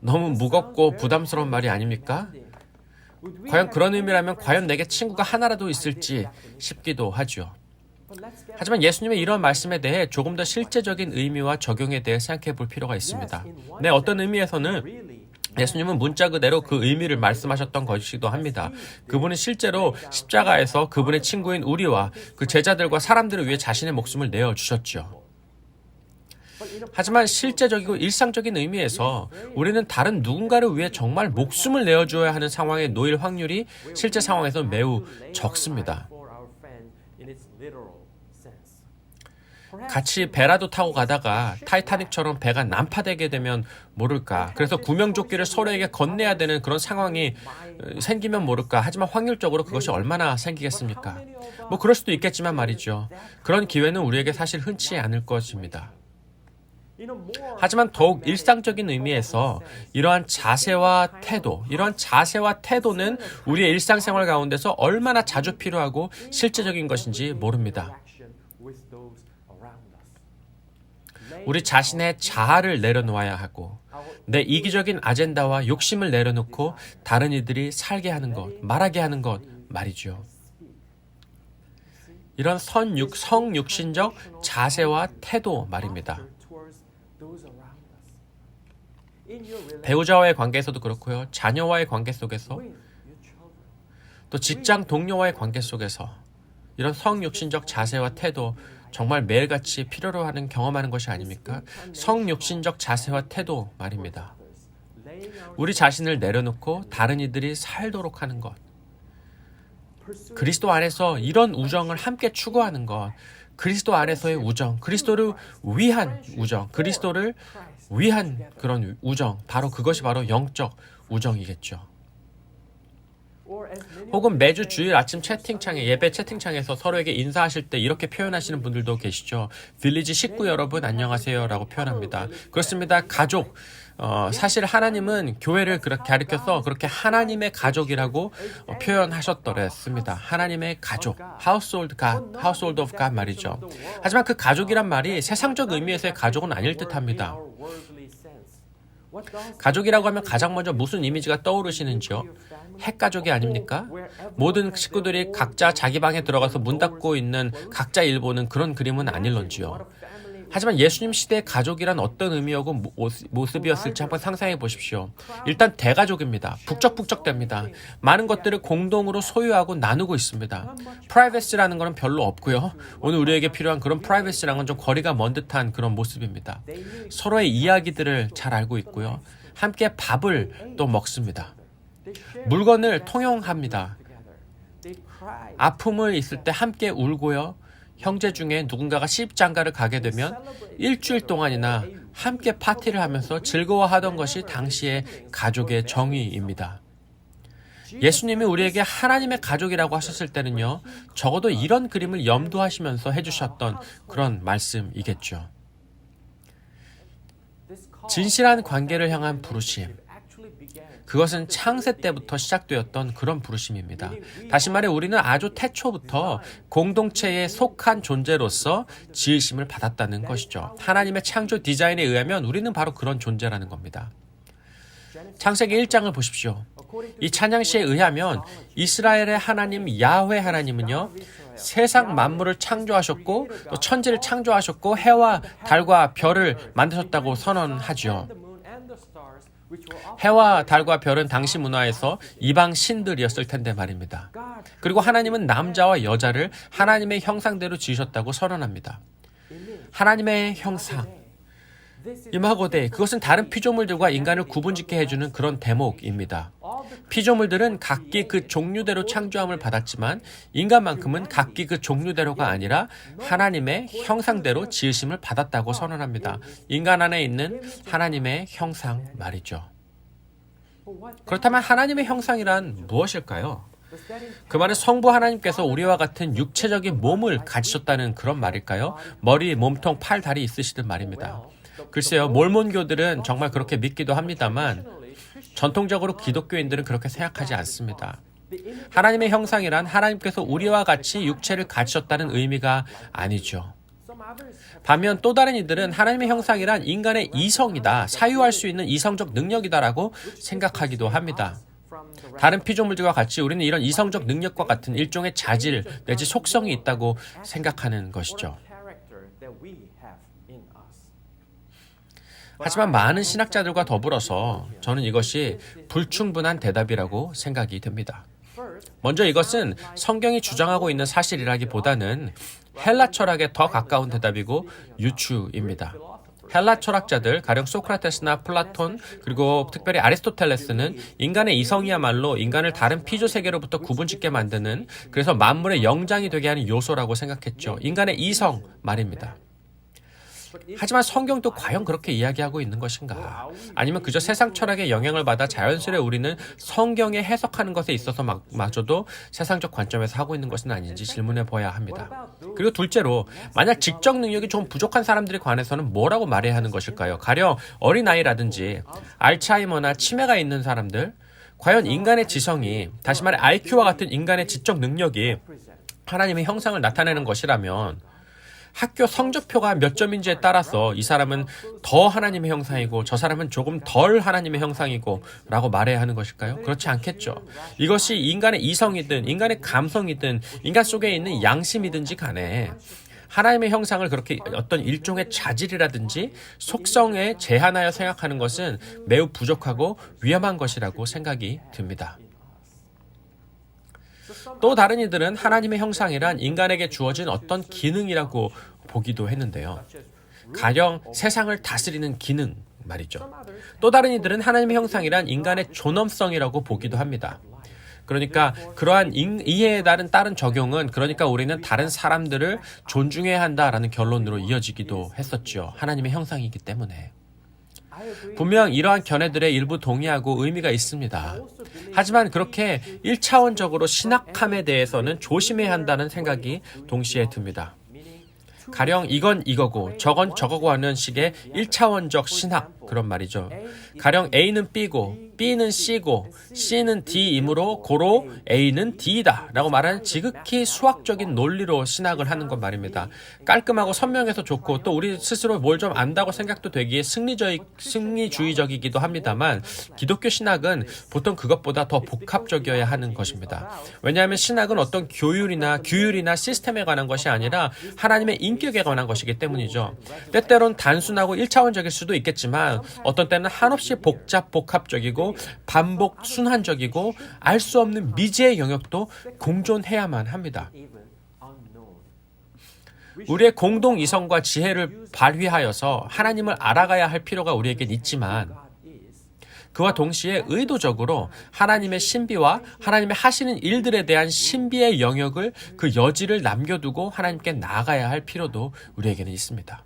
너무 무겁고 부담스러운 말이 아닙니까? 과연 그런 의미라면 과연 내게 친구가 하나라도 있을지 싶기도 하죠. 하지만 예수님의 이런 말씀에 대해 조금 더 실제적인 의미와 적용에 대해 생각해 볼 필요가 있습니다. 네, 어떤 의미에서는 예수님은 문자 그대로 그 의미를 말씀하셨던 것이기도 합니다. 그분은 실제로 십자가에서 그분의 친구인 우리와 그 제자들과 사람들을 위해 자신의 목숨을 내어주셨죠. 하지만 실제적이고 일상적인 의미에서 우리는 다른 누군가를 위해 정말 목숨을 내어줘야 하는 상황에 놓일 확률이 실제 상황에서 매우 적습니다. 같이 배라도 타고 가다가 타이타닉처럼 배가 난파되게 되면 모를까. 그래서 구명조끼를 서로에게 건네야 되는 그런 상황이 생기면 모를까. 하지만 확률적으로 그것이 얼마나 생기겠습니까? 뭐 그럴 수도 있겠지만 말이죠. 그런 기회는 우리에게 사실 흔치 않을 것입니다. 하지만 더욱 일상적인 의미에서 이러한 자세와 태도는 우리의 일상생활 가운데서 얼마나 자주 필요하고 실제적인 것인지 모릅니다. 우리 자신의 자아를 내려놓아야 하고 내 이기적인 아젠다와 욕심을 내려놓고 다른 이들이 살게 하는 것, 말하게 하는 것 말이죠. 이런 성육신적 자세와 태도 말입니다. 배우자와의 관계에서도 그렇고요. 자녀와의 관계 속에서 또 직장 동료와의 관계 속에서 이런 성육신적 자세와 태도 정말 매일같이 필요로 하는 경험하는 것이 아닙니까? 성육신적 자세와 태도 말입니다. 우리 자신을 내려놓고 다른 이들이 살도록 하는 것. 그리스도 안에서 이런 우정을 함께 추구하는 것. 그리스도 안에서의 우정, 그리스도를 위한 우정, 그리스도를 위한 그런 우정. 그것이 바로 영적 우정이겠죠. 혹은 매주 주일 아침 채팅창에, 예배 채팅창에서 서로에게 인사하실 때 이렇게 표현하시는 분들도 계시죠. 빌리지 식구 여러분 안녕하세요 라고 표현합니다. 그렇습니다. 가족. 사실 하나님은 교회를 그렇게 가리켜서 그렇게 하나님의 가족이라고 표현하셨더랬습니다. 하나님의 가족, household of God 말이죠. 하지만 그 가족이란 말이 세상적 의미에서의 가족은 아닐 듯합니다. 가족이라고 하면 가장 먼저 무슨 이미지가 떠오르시는지요? 핵가족이 아닙니까? 모든 식구들이 각자 자기 방에 들어가서 문 닫고 있는 각자 일 보는 그런 그림은 아닐런지요. 하지만 예수님 시대의 가족이란 어떤 의미하고 모습이었을지 한번 상상해 보십시오. 일단 대가족입니다. 북적북적됩니다. 많은 것들을 공동으로 소유하고 나누고 있습니다. 프라이버시라는 건 별로 없고요. 오늘 우리에게 필요한 그런 프라이버시랑은 좀 거리가 먼 듯한 그런 모습입니다. 서로의 이야기들을 잘 알고 있고요. 함께 밥을 또 먹습니다. 물건을 통용합니다. 아픔을 있을 때 함께 울고요. 형제 중에 누군가가 시집장가를 가게 되면 일주일 동안이나 함께 파티를 하면서 즐거워하던 것이 당시의 가족의 정의입니다. 예수님이 우리에게 하나님의 가족이라고 하셨을 때는요, 적어도 이런 그림을 염두하시면서 해주셨던 그런 말씀이겠죠. 진실한 관계를 향한 부르심. 그것은 창세 때부터 시작되었던 그런 부르심입니다. 다시 말해 우리는 아주 태초부터 공동체에 속한 존재로서 지으심을 받았다는 것이죠. 하나님의 창조 디자인에 의하면 우리는 바로 그런 존재라는 겁니다. 창세기 1장을 보십시오. 이 찬양시에 의하면 이스라엘의 하나님 야훼 하나님은요, 세상 만물을 창조하셨고 또 천지를 창조하셨고 해와 달과 별을 만드셨다고 선언하죠. 해와 달과 별은 당시 문화에서 이방 신들이었을 텐데 말입니다. 그리고 하나님은 남자와 여자를 하나님의 형상대로 지으셨다고 선언합니다. 하나님의 형상, 이마고데, 그것은 다른 피조물들과 인간을 구분짓게 해주는 그런 대목입니다. 피조물들은 각기 그 종류대로 창조함을 받았지만 인간만큼은 각기 그 종류대로가 아니라 하나님의 형상대로 지으심을 받았다고 선언합니다. 인간 안에 있는 하나님의 형상 말이죠. 그렇다면 하나님의 형상이란 무엇일까요? 그 말은 성부 하나님께서 우리와 같은 육체적인 몸을 가지셨다는 그런 말일까요? 머리, 몸통, 팔, 다리 있으시든 말입니다. 글쎄요, 몰몬교들은 정말 그렇게 믿기도 합니다만 전통적으로 기독교인들은 그렇게 생각하지 않습니다. 하나님의 형상이란 하나님께서 우리와 같이 육체를 가지셨다는 의미가 아니죠. 반면 또 다른 이들은 하나님의 형상이란 인간의 이성이다, 사유할 수 있는 이성적 능력이다라고 생각하기도 합니다. 다른 피조물들과 같이 우리는 이런 이성적 능력과 같은 일종의 자질 내지 속성이 있다고 생각하는 것이죠. 하지만 많은 신학자들과 더불어서 저는 이것이 불충분한 대답이라고 생각이 됩니다. 먼저 이것은 성경이 주장하고 있는 사실이라기보다는 헬라 철학에 더 가까운 대답이고 유추입니다. 헬라 철학자들, 가령 소크라테스나 플라톤, 그리고 특별히 아리스토텔레스는 인간의 이성이야말로 인간을 다른 피조 세계로부터 구분짓게 만드는, 그래서 만물의 영장이 되게 하는 요소라고 생각했죠. 인간의 이성 말입니다. 하지만 성경도 과연 그렇게 이야기하고 있는 것인가? 아니면 그저 세상 철학의 영향을 받아 자연스레 우리는 성경에 해석하는 것에 있어서 마저도 세상적 관점에서 하고 있는 것은 아닌지 질문해 봐야 합니다. 그리고 둘째로, 만약 지적 능력이 좀 부족한 사람들에 관해서는 뭐라고 말해야 하는 것일까요? 가령 어린아이라든지 알츠하이머나 치매가 있는 사람들, 과연 인간의 지성이, 다시 말해 IQ와 같은 인간의 지적 능력이 하나님의 형상을 나타내는 것이라면 학교 성적표가 몇 점인지에 따라서 이 사람은 더 하나님의 형상이고 저 사람은 조금 덜 하나님의 형상이고 라고 말해야 하는 것일까요? 그렇지 않겠죠. 이것이 인간의 이성이든 인간의 감성이든 인간 속에 있는 양심이든지 간에 하나님의 형상을 그렇게 어떤 일종의 자질이라든지 속성에 제한하여 생각하는 것은 매우 부족하고 위험한 것이라고 생각이 듭니다. 또 다른 이들은 하나님의 형상이란 인간에게 주어진 어떤 기능이라고 보기도 했는데요. 가령 세상을 다스리는 기능 말이죠. 또 다른 이들은 하나님의 형상이란 인간의 존엄성이라고 보기도 합니다. 그러니까 그러한 이해에 따른 적용은, 그러니까 우리는 다른 사람들을 존중해야 한다라는 결론으로 이어지기도 했었죠. 하나님의 형상이기 때문에. 분명 이러한 견해들의 일부 동의하고 의미가 있습니다. 하지만 그렇게 1차원적으로 신학함에 대해서는 조심해야 한다는 생각이 동시에 듭니다. 가령 이건 이거고 저건 저거고 하는 식의 1차원적 신학, 그런 말이죠. 가령 A는 B고 B는 C고 C는 D이므로 고로 A는 D이다 라고 말하는 지극히 수학적인 논리로 신학을 하는 것 말입니다. 깔끔하고 선명해서 좋고 또 우리 스스로 뭘 좀 안다고 생각도 되기에 승리주의적이기도 합니다만 기독교 신학은 보통 그것보다 더 복합적이어야 하는 것입니다. 왜냐하면 신학은 어떤 규율이나 시스템에 관한 것이 아니라 하나님의 인격에 관한 것이기 때문이죠. 때때론 단순하고 1차원적일 수도 있겠지만 어떤 때는 한없이 복합적이고 반복 순환적이고 알 수 없는 미지의 영역도 공존해야만 합니다. 우리의 공동 이성과 지혜를 발휘하여서 하나님을 알아가야 할 필요가 우리에겐 있지만 그와 동시에 의도적으로 하나님의 신비와 하나님의 하시는 일들에 대한 신비의 영역을 그 여지를 남겨두고 하나님께 나아가야 할 필요도 우리에게는 있습니다.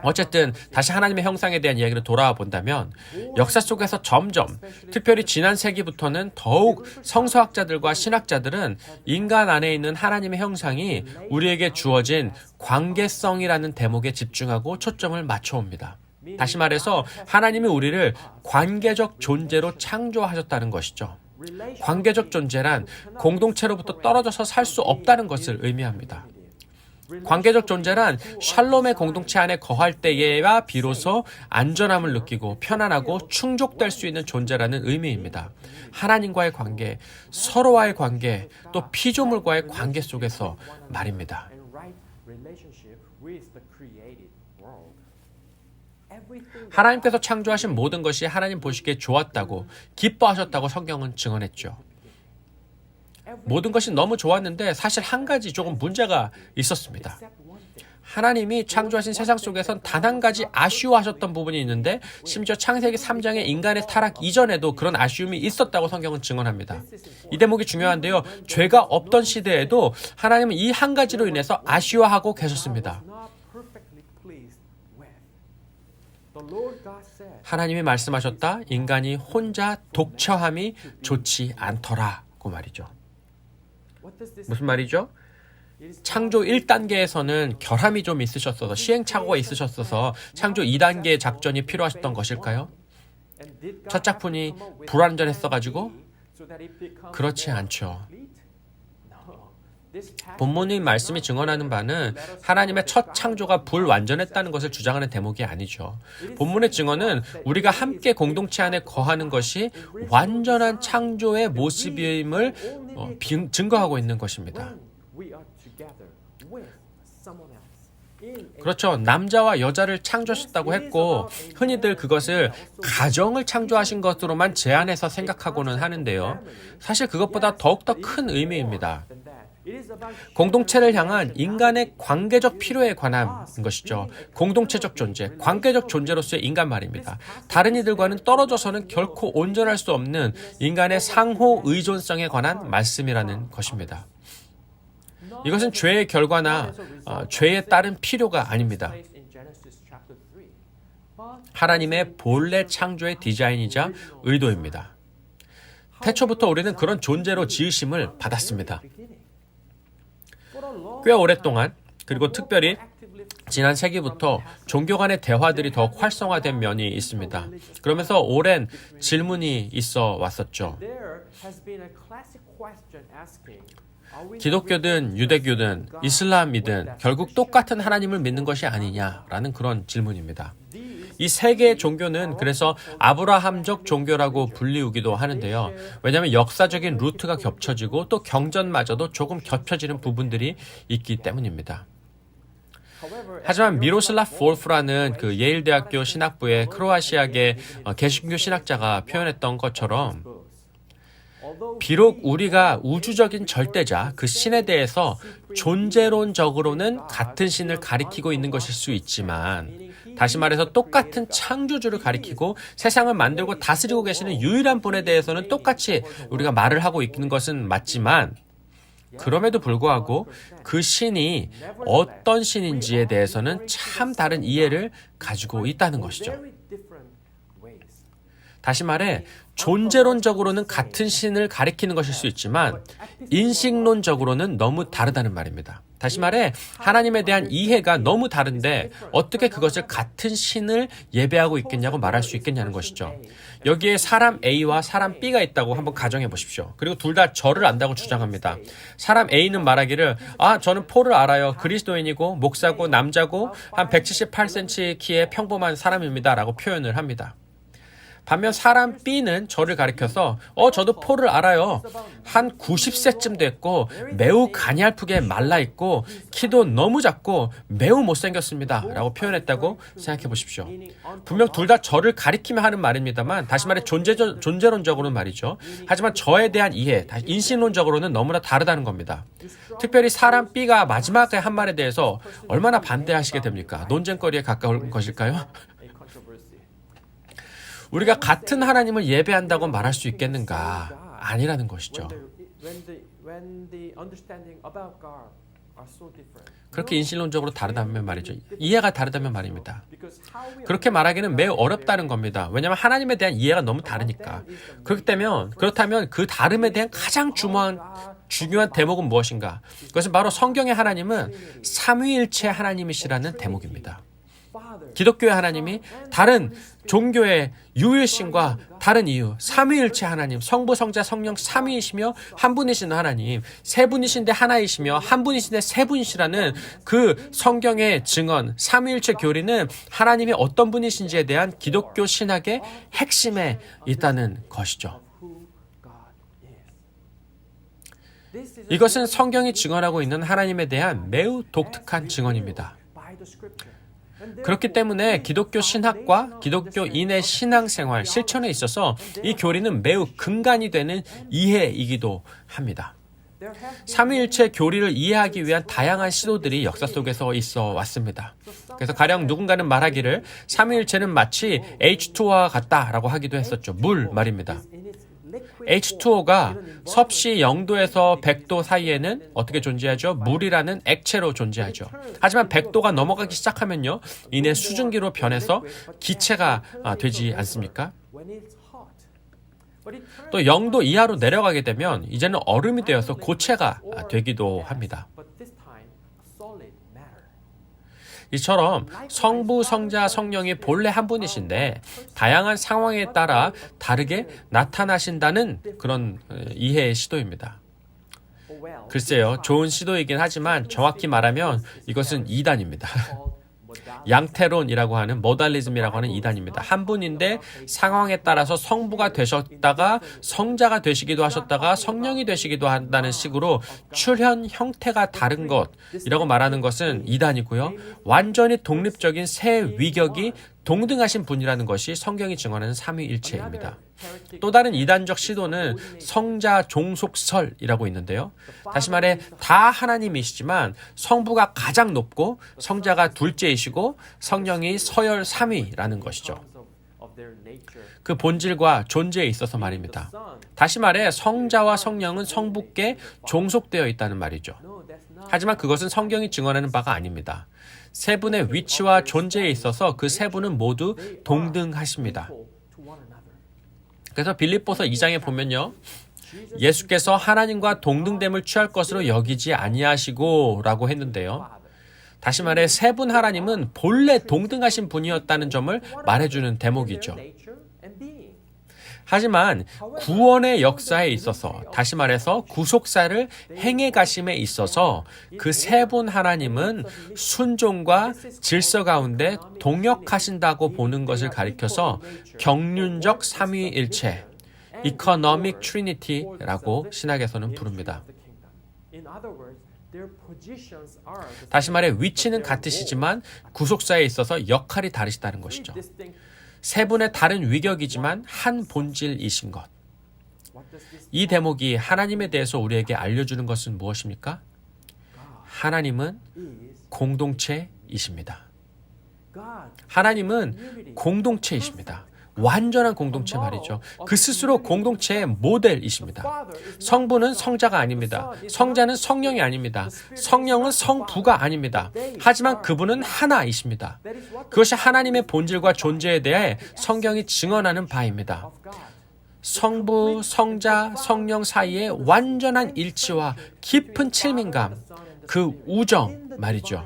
어쨌든 다시 하나님의 형상에 대한 이야기를 돌아와 본다면 역사 속에서 점점 특별히 지난 세기부터는 더욱 성서학자들과 신학자들은 인간 안에 있는 하나님의 형상이 우리에게 주어진 관계성이라는 대목에 집중하고 초점을 맞춰옵니다. 다시 말해서 하나님이 우리를 관계적 존재로 창조하셨다는 것이죠. 관계적 존재란 공동체로부터 떨어져서 살 수 없다는 것을 의미합니다. 관계적 존재란 샬롬의 공동체 안에 거할 때에야 비로소 안전함을 느끼고 편안하고 충족될 수 있는 존재라는 의미입니다. 하나님과의 관계, 서로와의 관계, 또 피조물과의 관계 속에서 말입니다. 하나님께서 창조하신 모든 것이 하나님 보시기에 좋았다고 기뻐하셨다고 성경은 증언했죠. 모든 것이 너무 좋았는데 사실 한 가지 조금 문제가 있었습니다. 하나님이 창조하신 세상 속에선 단 한 가지 아쉬워하셨던 부분이 있는데 심지어 창세기 3장의 인간의 타락 이전에도 그런 아쉬움이 있었다고 성경은 증언합니다. 이 대목이 중요한데요. 죄가 없던 시대에도 하나님은 이 한 가지로 인해서 아쉬워하고 계셨습니다. 하나님이 말씀하셨다. 인간이 혼자 독처함이 좋지 않더라고 말이죠. 무슨 말이죠? 창조 1단계에서는 결함이 좀 있으셨어서 시행착오가 있으셨어서 창조 2단계의 작전이 필요하셨던 것일까요? 첫 작품이 불완전했어가지고? 그렇지 않죠. 본문의 말씀이 증언하는 바는 하나님의 첫 창조가 불완전했다는 것을 주장하는 대목이 아니죠. 본문의 증언은 우리가 함께 공동체 안에 거하는 것이 완전한 창조의 모습임을 증거하고 있는 것입니다. 그렇죠. 남자와 여자를 창조하셨다고 했고 흔히들 그것을 가정을 창조하신 것으로만 제한해서 생각하고는 하는데요. 사실 그것보다 더욱더 큰 의미입니다. 공동체를 향한 인간의 관계적 필요에 관한 것이죠. 공동체적 존재, 관계적 존재로서의 인간 말입니다. 다른 이들과는 떨어져서는 결코 온전할 수 없는 인간의 상호 의존성에 관한 말씀이라는 것입니다. 이것은 죄의 결과나 죄에 따른 필요가 아닙니다. 하나님의 본래 창조의 디자인이자 의도입니다. 태초부터 우리는 그런 존재로 지으심을 받았습니다. 꽤 오랫동안 그리고 특별히 지난 세기부터 종교 간의 대화들이 더욱 활성화된 면이 있습니다. 그러면서 오랜 질문이 있어 왔었죠. 기독교든 유대교든 이슬람이든 결국 똑같은 하나님을 믿는 것이 아니냐라는 그런 질문입니다. 이 세 개의 종교는 그래서 아브라함적 종교라고 불리우기도 하는데요. 왜냐하면 역사적인 루트가 겹쳐지고 또 경전마저도 조금 겹쳐지는 부분들이 있기 때문입니다. 하지만 미로슬라프 볼프라는 그 예일대학교 신학부의 크로아시아계 개신교 신학자가 표현했던 것처럼 비록 우리가 우주적인 절대자, 그 신에 대해서 존재론적으로는 같은 신을 가리키고 있는 것일 수 있지만 다시 말해서 똑같은 창조주를 가리키고 세상을 만들고 다스리고 계시는 유일한 분에 대해서는 똑같이 우리가 말을 하고 있는 것은 맞지만 그럼에도 불구하고 그 신이 어떤 신인지에 대해서는 참 다른 이해를 가지고 있다는 것이죠. 다시 말해 존재론적으로는 같은 신을 가리키는 것일 수 있지만 인식론적으로는 너무 다르다는 말입니다. 다시 말해 하나님에 대한 이해가 너무 다른데 어떻게 그것을 같은 신을 예배하고 있겠냐고 말할 수 있겠냐는 것이죠. 여기에 사람 A와 사람 B가 있다고 한번 가정해 보십시오. 그리고 둘 다 저를 안다고 주장합니다. 사람 A는 말하기를 저는 폴을 알아요. 그리스도인이고 목사고 남자고 한 178cm 키의 평범한 사람입니다. 라고 표현을 합니다. 반면 사람 B는 저를 가리켜서 저도 폴을 알아요. 한 90세쯤 됐고 매우 가냘프게 말라있고 키도 너무 작고 매우 못생겼습니다. 라고 표현했다고 생각해 보십시오. 분명 둘 다 저를 가리키며 하는 말입니다만 다시 말해 존재론적으로는 말이죠. 하지만 저에 대한 이해, 인신론적으로는 너무나 다르다는 겁니다. 특별히 사람 B가 마지막에 한 말에 대해서 얼마나 반대하시게 됩니까? 논쟁거리에 가까울 것일까요? 우리가 같은 하나님을 예배한다고 말할 수 있겠는가? 아니라는 것이죠. 그렇게 인신론적으로 다르다면 말이죠. 이해가 다르다면 말입니다. 그렇게 말하기는 매우 어렵다는 겁니다. 왜냐하면 하나님에 대한 이해가 너무 다르니까. 그렇다면 그 다름에 대한 가장 중요한 대목은 무엇인가? 그것은 바로 성경의 하나님은 삼위일체 하나님이시라는 대목입니다. 기독교의 하나님이 다른 종교의 유일신과 다른 이유, 삼위일체 하나님, 성부, 성자, 성령 삼위이시며 한 분이신 하나님, 세 분이신데 하나이시며 한 분이신데 세 분이시라는 그 성경의 증언, 삼위일체 교리는 하나님이 어떤 분이신지에 대한 기독교 신학의 핵심에 있다는 것이죠. 이것은 성경이 증언하고 있는 하나님에 대한 매우 독특한 증언입니다. 그렇기 때문에 기독교 신학과 기독교인의 신앙생활, 실천에 있어서 이 교리는 매우 근간이 되는 이해이기도 합니다. 삼위일체 교리를 이해하기 위한 다양한 시도들이 역사 속에서 있어 왔습니다. 그래서 가령 누군가는 말하기를 삼위일체는 마치 H2O와 같다라고 하기도 했었죠. 물 말입니다. H2O가 섭씨 0도에서 100도 사이에는 어떻게 존재하죠? 물이라는 액체로 존재하죠. 하지만 100도가 넘어가기 시작하면요, 이내 수증기로 변해서 기체가 되지 않습니까? 또 0도 이하로 내려가게 되면 이제는 얼음이 되어서 고체가 되기도 합니다. 이처럼 성부, 성자, 성령이 본래 한 분이신데 다양한 상황에 따라 다르게 나타나신다는 그런 이해의 시도입니다. 글쎄요, 좋은 시도이긴 하지만 정확히 말하면 이것은 이단입니다. 양태론이라고 하는 모달리즘이라고 하는 이단입니다. 한 분인데 상황에 따라서 성부가 되셨다가 성자가 되시기도 하셨다가 성령이 되시기도 한다는 식으로 출현 형태가 다른 것이라고 말하는 것은 이단이고요. 완전히 독립적인 새 위격이 동등하신 분이라는 것이 성경이 증언하는 삼위일체입니다. 또 다른 이단적 시도는 성자 종속설이라고 있는데요. 다시 말해 다 하나님이시지만 성부가 가장 높고 성자가 둘째이시고 성령이 서열 3위라는 것이죠. 그 본질과 존재에 있어서 말입니다. 다시 말해 성자와 성령은 성부께 종속되어 있다는 말이죠. 하지만 그것은 성경이 증언하는 바가 아닙니다. 세 분의 위치와 존재에 있어서 그 세 분은 모두 동등하십니다. 그래서 빌립보서 2장에 보면요, 예수께서 하나님과 동등됨을 취할 것으로 여기지 아니하시고 라고 했는데요. 다시 말해 세 분 하나님은 본래 동등하신 분이었다는 점을 말해주는 대목이죠. 하지만 구원의 역사에 있어서, 다시 말해서 구속사를 행해 가심에 있어서 그 세 분 하나님은 순종과 질서 가운데 동역하신다고 보는 것을 가리켜서 경륜적 삼위일체, Economic Trinity라고 신학에서는 부릅니다. 다시 말해 위치는 같으시지만 구속사에 있어서 역할이 다르시다는 것이죠. 세 분의 다른 위격이지만 한 본질이신 것. 이 대목이 하나님에 대해서 우리에게 알려주는 것은 무엇입니까? 하나님은 공동체이십니다. 하나님은 공동체이십니다. 완전한 공동체 말이죠. 그 스스로 공동체의 모델이십니다. 성부는 성자가 아닙니다. 성자는 성령이 아닙니다. 성령은 성부가 아닙니다. 하지만 그분은 하나이십니다. 그것이 하나님의 본질과 존재에 대해 성경이 증언하는 바입니다. 성부, 성자, 성령 사이의 완전한 일치와 깊은 친밀감, 그 우정 말이죠.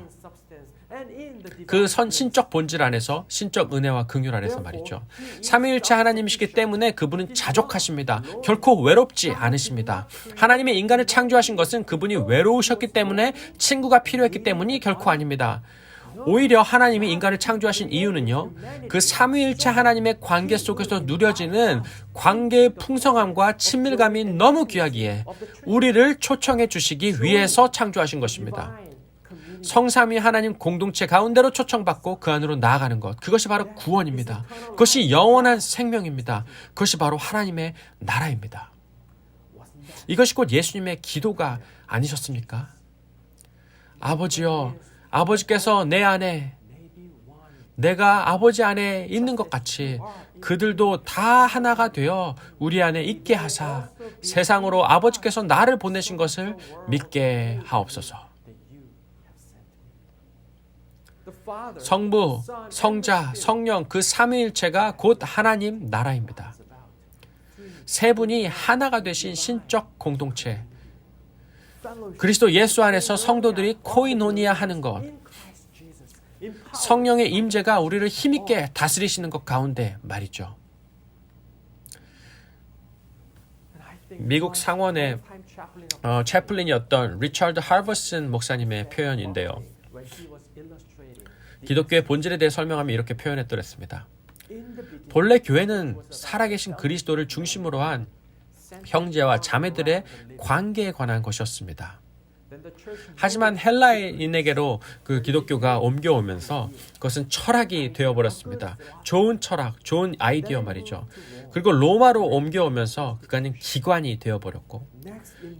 그 신적 본질 안에서 신적 은혜와 긍휼 안에서 말이죠. 삼위일체 하나님이시기 때문에 그분은 자족하십니다. 결코 외롭지 않으십니다. 하나님의 인간을 창조하신 것은 그분이 외로우셨기 때문에 친구가 필요했기 때문이 결코 아닙니다. 오히려 하나님이 인간을 창조하신 이유는요, 그 삼위일체 하나님의 관계 속에서 누려지는 관계의 풍성함과 친밀감이 너무 귀하기에 우리를 초청해 주시기 위해서 창조하신 것입니다. 성삼위 하나님 공동체 가운데로 초청받고 그 안으로 나아가는 것, 그것이 바로 구원입니다. 그것이 영원한 생명입니다. 그것이 바로 하나님의 나라입니다. 이것이 곧 예수님의 기도가 아니셨습니까? 아버지여, 아버지께서 내 안에, 내가 아버지 안에 있는 것 같이 그들도 다 하나가 되어 우리 안에 있게 하사 세상으로 아버지께서 나를 보내신 것을 믿게 하옵소서. 성부, 성자, 성령 그 삼위일체가 곧 하나님 나라입니다. 세 분이 하나가 되신 신적 공동체, 그리스도 예수 안에서 성도들이 코이노니아 하는 것, 성령의 임재가 우리를 힘있게 다스리시는 것 가운데 말이죠. 미국 상원의 채플린이었던 리처드 하버슨 목사님의 표현인데요. 기독교의 본질에 대해 설명하며 이렇게 표현했더랬습니다. 본래 교회는 살아계신 그리스도를 중심으로 한 형제와 자매들의 관계에 관한 것이었습니다. 하지만 헬라인에게로 그 기독교가 옮겨오면서 그것은 철학이 되어버렸습니다. 좋은 철학, 좋은 아이디어 말이죠. 그리고 로마로 옮겨오면서 그것은 기관이 되어버렸고,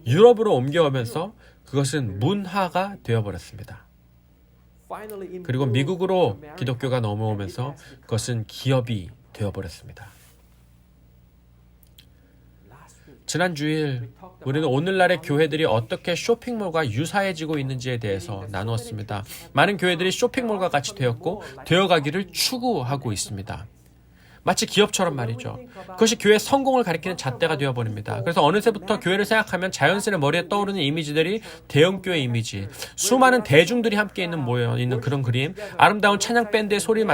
유럽으로 옮겨오면서 그것은 문화가 되어버렸습니다. 그리고 미국으로 기독교가 넘어오면서 그것은 기업이 되어버렸습니다. 지난 주일 우리는 오늘날의 교회들이 어떻게 쇼핑몰과 유사해지고 있는지에 대해서 나누었습니다. 많은 교회들이 쇼핑몰과 같이 되었고 되어가기를 추구하고 있습니다. 마치 기업처럼 말이죠. 그것이 교회의 성공을 가리키는 잣대가 되어버립니다. 그래서 어느새부터 교회를 생각하면 자연스레 머리에 떠오르는 이미지들이 대형교회 이미지, 수많은 대중들이 함께 모여 있는 그런 그림, 아름다운 찬양 밴드의 소리에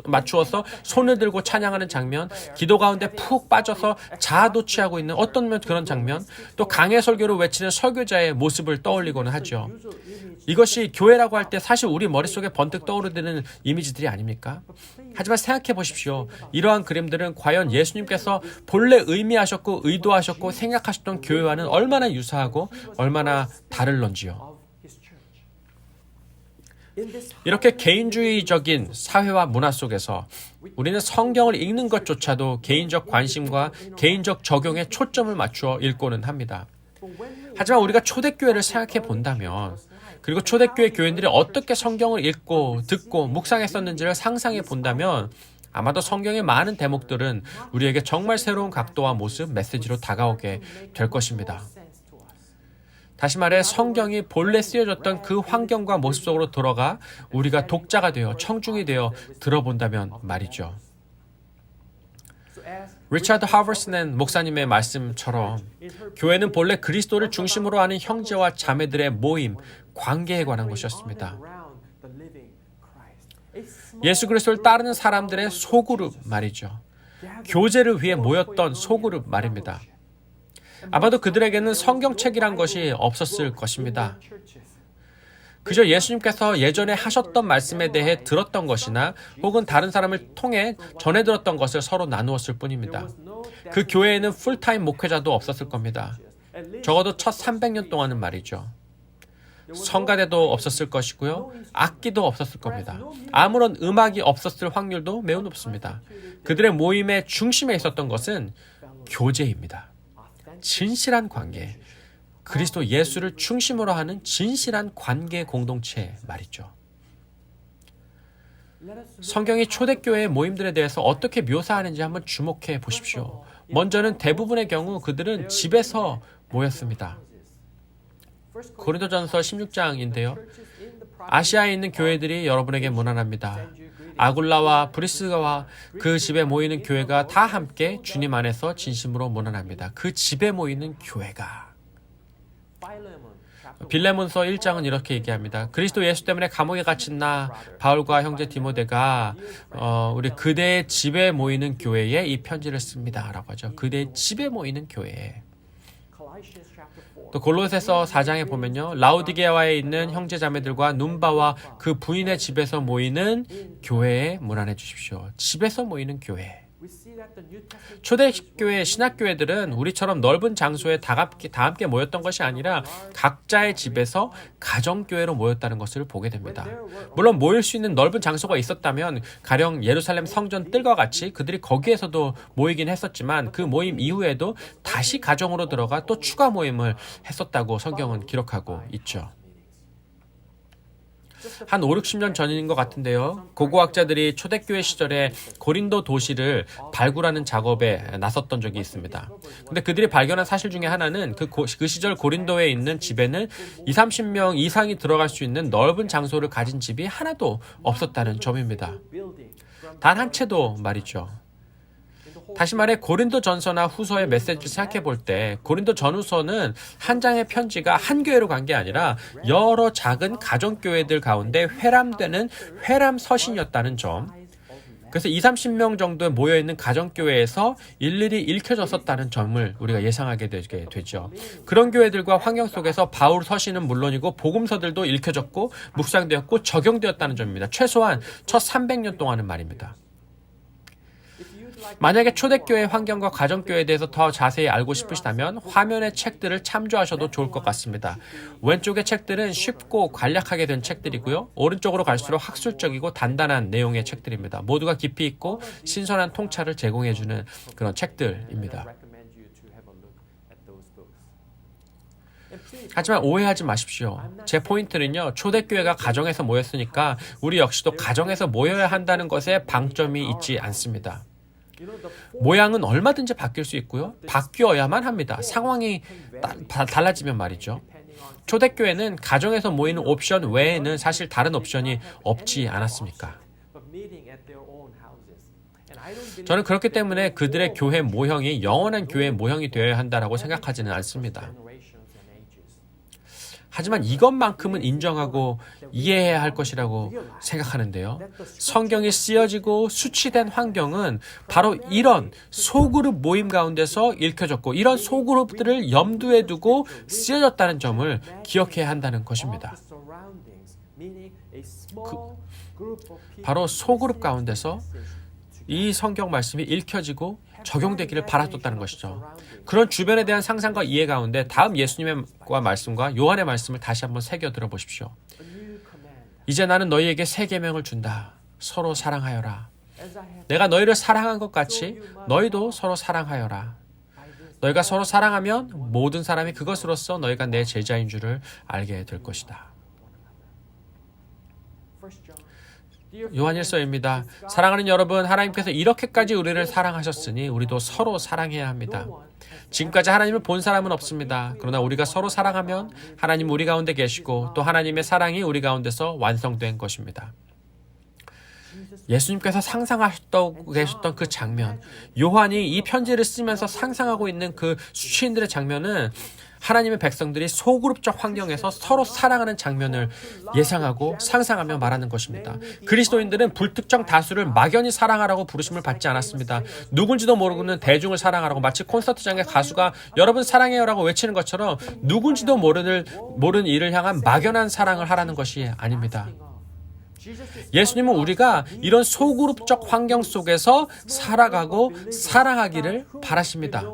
맞추어서 손을 들고 찬양하는 장면, 기도 가운데 푹 빠져서 자아도 취하고 있는 어떤 그런 장면, 또 강해 설교를 외치는 설교자의 모습을 떠올리고는 하죠. 이것이 교회라고 할 때 사실 우리 머릿속에 번뜩 떠오르는 이미지들이 아닙니까? 하지만 생각해 보십시오. 이러한 그림들은 과연 예수님께서 본래 의미하셨고 의도하셨고 생각하셨던 교회와는 얼마나 유사하고 얼마나 다를런지요. 이렇게 개인주의적인 사회와 문화 속에서 우리는 성경을 읽는 것조차도 개인적 관심과 개인적 적용에 초점을 맞추어 읽고는 합니다. 하지만 우리가 초대교회를 생각해 본다면, 그리고 초대교회 교인들이 어떻게 성경을 읽고 듣고 묵상했었는지를 상상해 본다면 아마도 성경의 많은 대목들은 우리에게 정말 새로운 각도와 모습, 메시지로 다가오게 될 것입니다. 다시 말해 성경이 본래 쓰여졌던 그 환경과 모습 속으로 들어가 우리가 독자가 되어 청중이 되어 들어본다면 말이죠. 리처드 하버슨 목사님의 말씀처럼 교회는 본래 그리스도를 중심으로 하는 형제와 자매들의 모임, 관계에 관한 것이었습니다. 예수 그리스도를 따르는 사람들의 소그룹 말이죠. 교제를 위해 모였던 소그룹 말입니다. 아마도 그들에게는 성경책이란 것이 없었을 것입니다. 그저 예수님께서 예전에 하셨던 말씀에 대해 들었던 것이나 혹은 다른 사람을 통해 전해 들었던 것을 서로 나누었을 뿐입니다. 그 교회에는 풀타임 목회자도 없었을 겁니다. 적어도 첫 300년 동안은 말이죠. 성가대도 없었을 것이고요. 악기도 없었을 겁니다. 아무런 음악이 없었을 확률도 매우 높습니다. 그들의 모임의 중심에 있었던 것은 교제입니다. 진실한 관계, 그리스도 예수를 중심으로 하는 진실한 관계 공동체 말이죠. 성경이 초대교회의 모임들에 대해서 어떻게 묘사하는지 한번 주목해 보십시오. 먼저는 대부분의 경우 그들은 집에서 모였습니다. 고린도전서 16장인데요. 아시아에 있는 교회들이 여러분에게 문안합니다. 아굴라와 브리스가와 그 집에 모이는 교회가 다 함께 주님 안에서 진심으로 문안합니다. 그 집에 모이는 교회가. 빌레몬서 1장은 이렇게 얘기합니다. 그리스도 예수 때문에 감옥에 갇힌 나 바울과 형제 디모데가 우리 그대의 집에 모이는 교회에 이 편지를 씁니다 라고 하죠. 그대의 집에 모이는 교회에. 또 골로새서 4장에 보면요. 라우디게아에 있는 형제자매들과 눈바와 그 부인의 집에서 모이는 교회에 문안해 주십시오. 집에서 모이는 교회. 초대교회, 신학교회들은 우리처럼 넓은 장소에 다 함께 모였던 것이 아니라 각자의 집에서 가정교회로 모였다는 것을 보게 됩니다. 물론 모일 수 있는 넓은 장소가 있었다면 가령 예루살렘 성전 뜰과 같이 그들이 거기에서도 모이긴 했었지만 그 모임 이후에도 다시 가정으로 들어가 또 추가 모임을 했었다고 성경은 기록하고 있죠. 한 5, 60년 전인 것 같은데요. 고고학자들이 초대교회 시절에 고린도 도시를 발굴하는 작업에 나섰던 적이 있습니다. 근데 그들이 발견한 사실 중에 하나는 그 시절 고린도에 있는 집에는 20, 30명 이상이 들어갈 수 있는 넓은 장소를 가진 집이 하나도 없었다는 점입니다. 단 한 채도 말이죠. 다시 말해 고린도 전서나 후서의 메시지를 생각해 볼 때 고린도 전후서는 한 장의 편지가 한 교회로 간 게 아니라 여러 작은 가정교회들 가운데 회람되는 회람서신이었다는 점. 그래서 20, 30명 정도에 모여있는 가정교회에서 일일이 읽혀졌었다는 점을 우리가 예상하게 되게 되죠. 그런 교회들과 환경 속에서 바울 서신은 물론이고 복음서들도 읽혀졌고 묵상되었고 적용되었다는 점입니다. 최소한 첫 300년 동안은 말입니다. 만약에 초대교회 환경과 가정교회에 대해서 더 자세히 알고 싶으시다면 화면의 책들을 참조하셔도 좋을 것 같습니다. 왼쪽의 책들은 쉽고 간략하게 된 책들이고요. 오른쪽으로 갈수록 학술적이고 단단한 내용의 책들입니다. 모두가 깊이 있고 신선한 통찰을 제공해주는 그런 책들입니다. 하지만 오해하지 마십시오. 제 포인트는요. 초대교회가 가정에서 모였으니까 우리 역시도 가정에서 모여야 한다는 것에 방점이 있지 않습니다. 모양은 얼마든지 바뀔 수 있고요. 바뀌어야만 합니다. 상황이 달라지면 말이죠. 초대교회는 가정에서 모이는 옵션 외에는 사실 다른 옵션이 없지 않았습니까? 저는 그렇기 때문에 그들의 교회 모형이 영원한 교회 모형이 되어야 한다고 생각하지는 않습니다. 하지만 이것만큼은 인정하고 이해해야 할 것이라고 생각하는데요. 성경이 쓰여지고 수치된 환경은 바로 이런 소그룹 모임 가운데서 읽혀졌고 이런 소그룹들을 염두에 두고 쓰여졌다는 점을 기억해야 한다는 것입니다. 바로 소그룹 가운데서 이 성경 말씀이 읽혀지고 적용되기를 바랐었다는 것이죠. 그런 주변에 대한 상상과 이해 가운데 다음 예수님의 말씀과 요한의 말씀을 다시 한번 새겨 들어보십시오. 이제 나는 너희에게 새 계명을 준다. 서로 사랑하여라. 내가 너희를 사랑한 것 같이 너희도 서로 사랑하여라. 너희가 서로 사랑하면 모든 사람이 그것으로써 너희가 내 제자인 줄을 알게 될 것이다. 요한일서입니다. 사랑하는 여러분, 하나님께서 이렇게까지 우리를 사랑하셨으니 우리도 서로 사랑해야 합니다. 지금까지 하나님을 본 사람은 없습니다. 그러나 우리가 서로 사랑하면 하나님 우리 가운데 계시고 또 하나님의 사랑이 우리 가운데서 완성된 것입니다. 예수님께서 상상하셨다고 계셨던 그 장면, 요한이 이 편지를 쓰면서 상상하고 있는 그 수치인들의 장면은 하나님의 백성들이 소그룹적 환경에서 서로 사랑하는 장면을 예상하고 상상하며 말하는 것입니다. 그리스도인들은 불특정 다수를 막연히 사랑하라고 부르심을 받지 않았습니다. 누군지도 모르는 대중을 사랑하라고 마치 콘서트장의 가수가 여러분 사랑해요라고 외치는 것처럼 누군지도 모르는 이를 향한 막연한 사랑을 하라는 것이 아닙니다. 예수님은 우리가 이런 소그룹적 환경 속에서 살아가고 사랑하기를 바라십니다.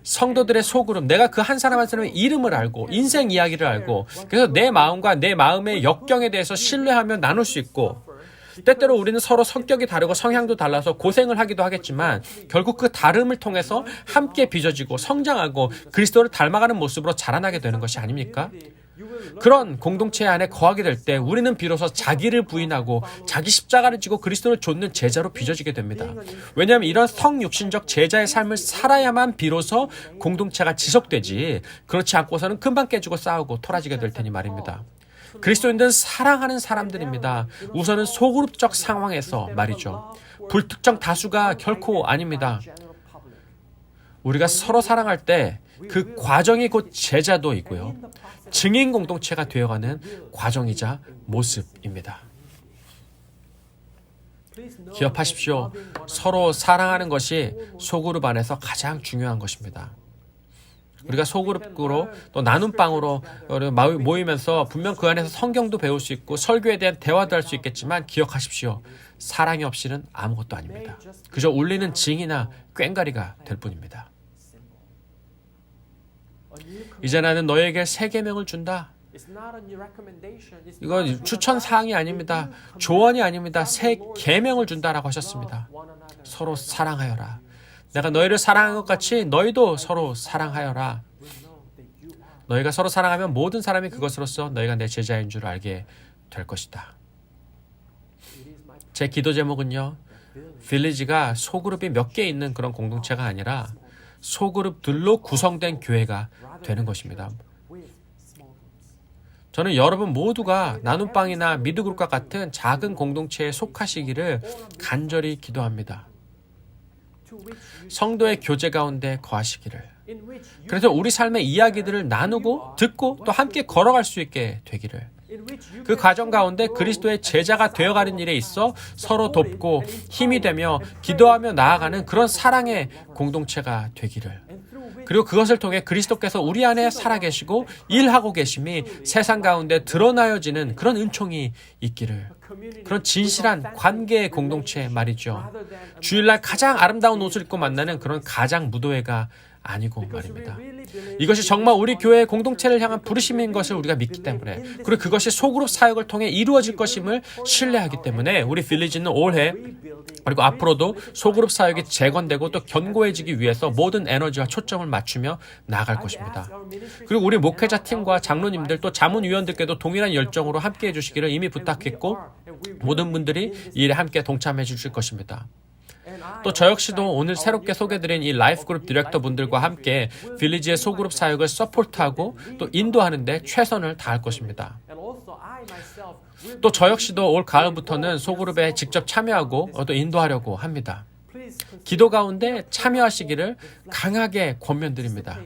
성도들의 소그룹, 내가 그 한 사람 한 사람의 이름을 알고 인생 이야기를 알고 그래서 내 마음과 내 마음의 역경에 대해서 신뢰하며 나눌 수 있고 때때로 우리는 서로 성격이 다르고 성향도 달라서 고생을 하기도 하겠지만 결국 그 다름을 통해서 함께 빚어지고 성장하고 그리스도를 닮아가는 모습으로 자라나게 되는 것이 아닙니까? 그런 공동체 안에 거하게 될 때 우리는 비로소 자기를 부인하고 자기 십자가를 지고 그리스도를 좇는 제자로 빚어지게 됩니다. 왜냐하면 이런 성육신적 제자의 삶을 살아야만 비로소 공동체가 지속되지 그렇지 않고서는 금방 깨지고 싸우고 토라지게 될 테니 말입니다. 그리스도인들은 사랑하는 사람들입니다. 우선은 소그룹적 상황에서 말이죠. 불특정 다수가 결코 아닙니다. 우리가 서로 사랑할 때 그 과정이 곧 제자도이고요. 증인 공동체가 되어가는 과정이자 모습입니다. 기억하십시오. 서로 사랑하는 것이 소그룹 안에서 가장 중요한 것입니다. 우리가 소그룹으로 또 나눔방으로 모이면서 분명 그 안에서 성경도 배울 수 있고 설교에 대한 대화도 할 수 있겠지만 기억하십시오. 사랑이 없이는 아무것도 아닙니다. 그저 울리는 징이나 꽹가리가 될 뿐입니다. 이제 나는 너에게 새 계명을 준다. 이거 추천 사항이 아닙니다. 조언이 아닙니다. 새 계명을 준다라고 하셨습니다. 서로 사랑하여라. 내가 너희를 사랑한 것 같이 너희도 서로 사랑하여라. 너희가 서로 사랑하면 모든 사람이 그것으로서 너희가 내 제자인 줄 알게 될 것이다. 제 기도 제목은요. 빌리지가 소그룹이 몇 개 있는 그런 공동체가 아니라 소그룹들로 구성된 교회가 되는 것입니다. 저는 여러분 모두가 나눔방이나 미드그룹과 같은 작은 공동체에 속하시기를 간절히 기도합니다. 성도의 교제 가운데 거하시기를. 그래서 우리 삶의 이야기들을 나누고 듣고 또 함께 걸어갈 수 있게 되기를. 그 과정 가운데 그리스도의 제자가 되어가는 일에 있어 서로 돕고 힘이 되며 기도하며 나아가는 그런 사랑의 공동체가 되기를. 그리고 그것을 통해 그리스도께서 우리 안에 살아계시고 일하고 계심이 세상 가운데 드러나여지는 그런 은총이 있기를. 그런 진실한 관계의 공동체 말이죠. 주일날 가장 아름다운 옷을 입고 만나는 그런 가장 무도회가 아니고 말입니다. 이것이 정말 우리 교회의 공동체를 향한 부르심인 것을 우리가 믿기 때문에, 그리고 그것이 소그룹 사역을 통해 이루어질 것임을 신뢰하기 때문에 우리 빌리지는 올해 그리고 앞으로도 소그룹 사역이 재건되고 또 견고해지기 위해서 모든 에너지와 초점을 맞추며 나아갈 것입니다. 그리고 우리 목회자 팀과 장로님들 또 자문위원들께도 동일한 열정으로 함께해 주시기를 이미 부탁했고 모든 분들이 이 일에 함께 동참해 주실 것입니다. 또 저 역시도 오늘 새롭게 소개드린 이 라이프그룹 디렉터 분들과 함께 빌리지의 소그룹 사역을 서포트하고 또 인도하는 데 최선을 다할 것입니다. 또 저 역시도 올 가을부터는 소그룹에 직접 참여하고 또 인도하려고 합니다. 기도 가운데 참여하시기를 강하게 권면드립니다.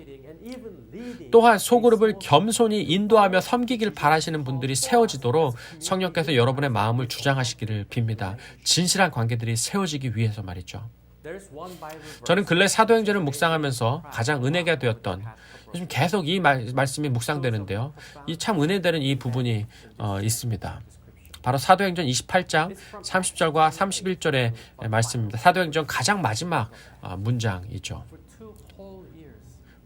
또한 소그룹을 겸손히 인도하며 섬기길 바라시는 분들이 세워지도록 성령께서 여러분의 마음을 주장하시기를 빕니다. 진실한 관계들이 세워지기 위해서 말이죠. 저는 근래 사도행전을 묵상하면서 가장 은혜가 되었던, 요즘 계속 이 말씀이 묵상되는데요. 이 참 은혜되는 이 부분이 있습니다. 바로 사도행전 28장 30절과 31절의 말씀입니다. 사도행전 가장 마지막 문장이죠.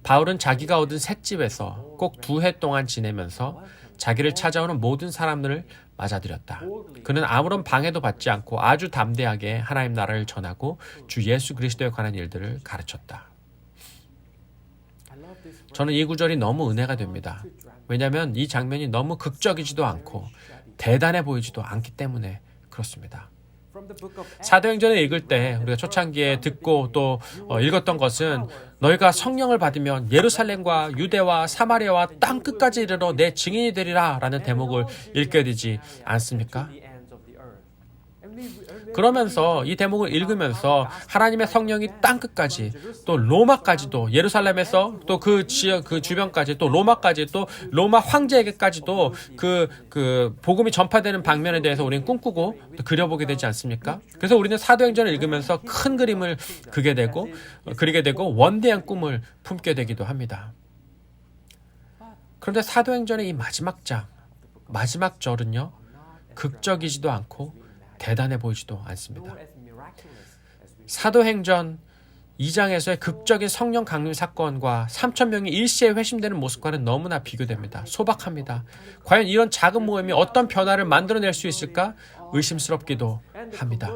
바울은 자기가 얻은 셋집에서 꼭 2해 동안 지내면서 자기를 찾아오는 모든 사람들을 맞아들였다. 그는 아무런 방해도 받지 않고 아주 담대하게 하나님 나라를 전하고 주 예수 그리스도에 관한 일들을 가르쳤다. 저는 이 구절이 너무 은혜가 됩니다. 왜냐하면 이 장면이 너무 극적이지도 않고 대단해 보이지도 않기 때문에 그렇습니다. 사도행전을 읽을 때 우리가 초창기에 듣고 또 읽었던 것은 너희가 성령을 받으면 예루살렘과 유대와 사마리아와 땅 끝까지 이르러 내 증인이 되리라 라는 대목을 읽게 되지 않습니까? 그러면서 이 대목을 읽으면서 하나님의 성령이 땅 끝까지 또 로마까지도 예루살렘에서 또 그 지역 그 주변까지 또 로마까지 또 로마 황제에게까지도 그 복음이 전파되는 방면에 대해서 우리는 꿈꾸고 또 그려보게 되지 않습니까? 그래서 우리는 사도행전을 읽으면서 큰 그림을 그리게 되고 원대한 꿈을 품게 되기도 합니다. 그런데 사도행전의 이 마지막 장, 마지막 절은요, 극적이지도 않고 대단해 보이지도 않습니다. 사도행전 2장에서의 극적인 성령 강림 사건과 3,000명이 일시에 회심되는 모습과는 너무나 비교됩니다. 소박합니다. 과연 이런 작은 모임이 어떤 변화를 만들어낼 수 있을까 의심스럽기도 합니다.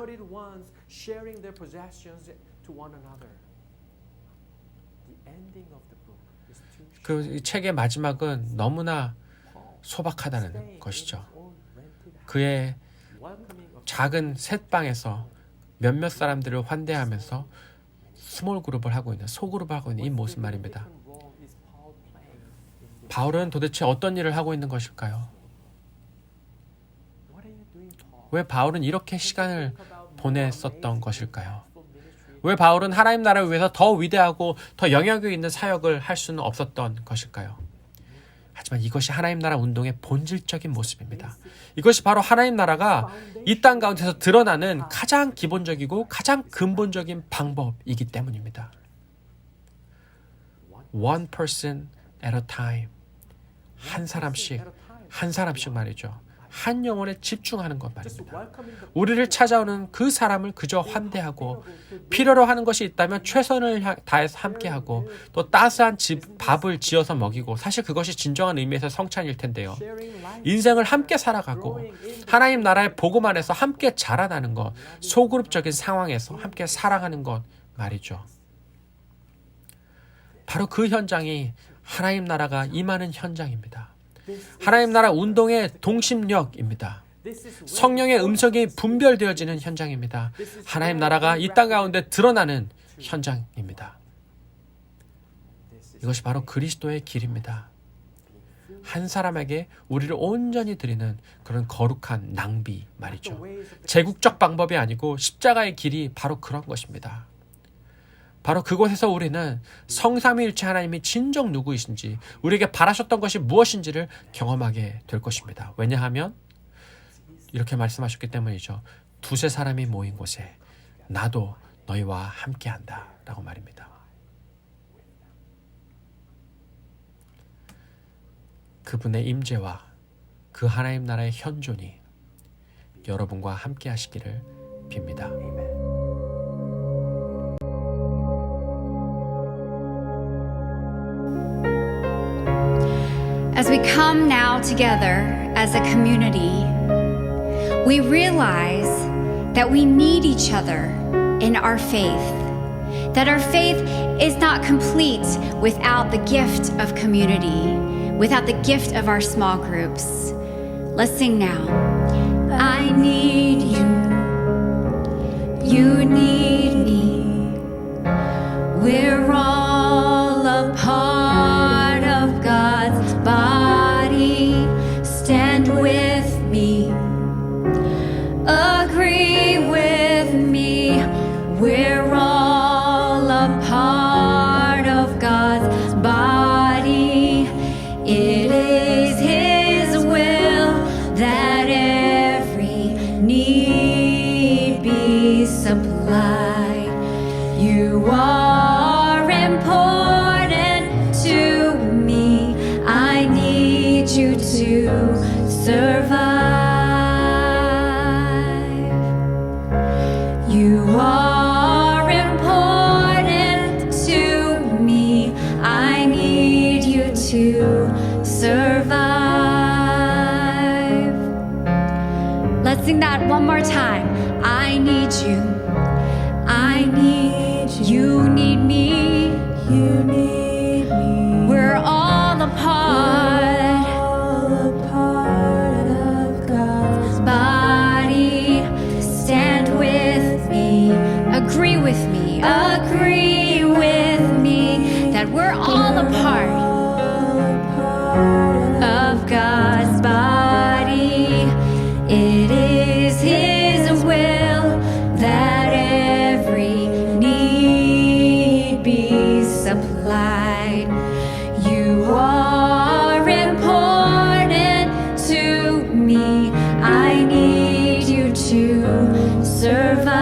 그 책의 마지막은 너무나 소박하다는 것이죠. 그의 작은 셋방에서 몇몇 사람들을 환대하면서 스몰 그룹을 하고 있는, 소그룹을 하고 있는 이 모습 말입니다. 바울은 도대체 어떤 일을 하고 있는 것일까요? 왜 바울은 이렇게 시간을 보냈었던 것일까요? 왜 바울은 하나님 나라를 위해서 더 위대하고 더 영향력 있는 사역을 할 수는 없었던 것일까요? 하지만 이것이 하나님 나라 운동의 본질적인 모습입니다. 이것이 바로 하나님 나라가 이 땅 가운데서 드러나는 가장 기본적이고 가장 근본적인 방법이기 때문입니다. One person at a time. 한 사람씩 말이죠. 한 영혼에 집중하는 것 말입니다. 우리를 찾아오는 그 사람을 그저 환대하고 필요로 하는 것이 있다면 최선을 다해서 함께하고 또 따스한 밥을 지어서 먹이고 사실 그것이 진정한 의미에서 성찬일 텐데요. 인생을 함께 살아가고 하나님 나라의 복음 안에서 함께 자라나는 것, 소그룹적인 상황에서 함께 사랑하는 것 말이죠. 바로 그 현장이 하나님 나라가 임하는 현장입니다. 하나님 나라 운동의 동심력입니다. 성령의 음성이 분별되어지는 현장입니다. 하나님 나라가 이 땅 가운데 드러나는 현장입니다. 이것이 바로 그리스도의 길입니다. 한 사람에게 우리를 온전히 드리는 그런 거룩한 낭비 말이죠. 제국적 방법이 아니고 십자가의 길이 바로 그런 것입니다. 바로 그곳에서 우리는 성삼위일체 하나님이 진정 누구이신지, 우리에게 바라셨던 것이 무엇인지를 경험하게 될 것입니다. 왜냐하면 이렇게 말씀하셨기 때문이죠. 두세 사람이 모인 곳에 나도 너희와 함께한다 라고 말입니다. 그분의 임재와 그 하나님 나라의 현존이 여러분과 함께 하시기를 빕니다. As we come now together as a community, we realize that we need each other in our faith, that our faith is not complete without the gift of community, without the gift of our small groups. Let's sing now. I need you, you need me, we're all a part of God's body. Stand with me, agree with me, we're all a part of God's body. It is His will that every need be supplied. You are important to me. I need you to survive. You are important to me. I need you to survive. Let's sing that one more time. I need you. I need you. You need me. You need me. We're all a part of God's body. Stand with me. Agree with me. Agree with me that we're all a part of God's body. It is His will that every need be supplied. You are important to me. I need you to survive.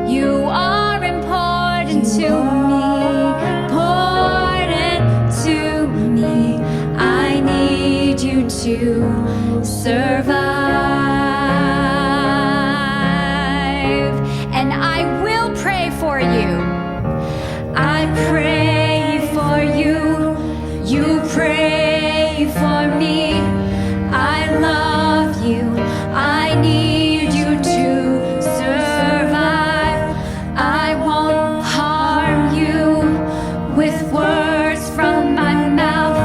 You are important to me. Important to me. I need you to survive. And I will pray for you. I pray for you. You pray for me. I love you. I need you to survive. I won't harm you with words from my mouth.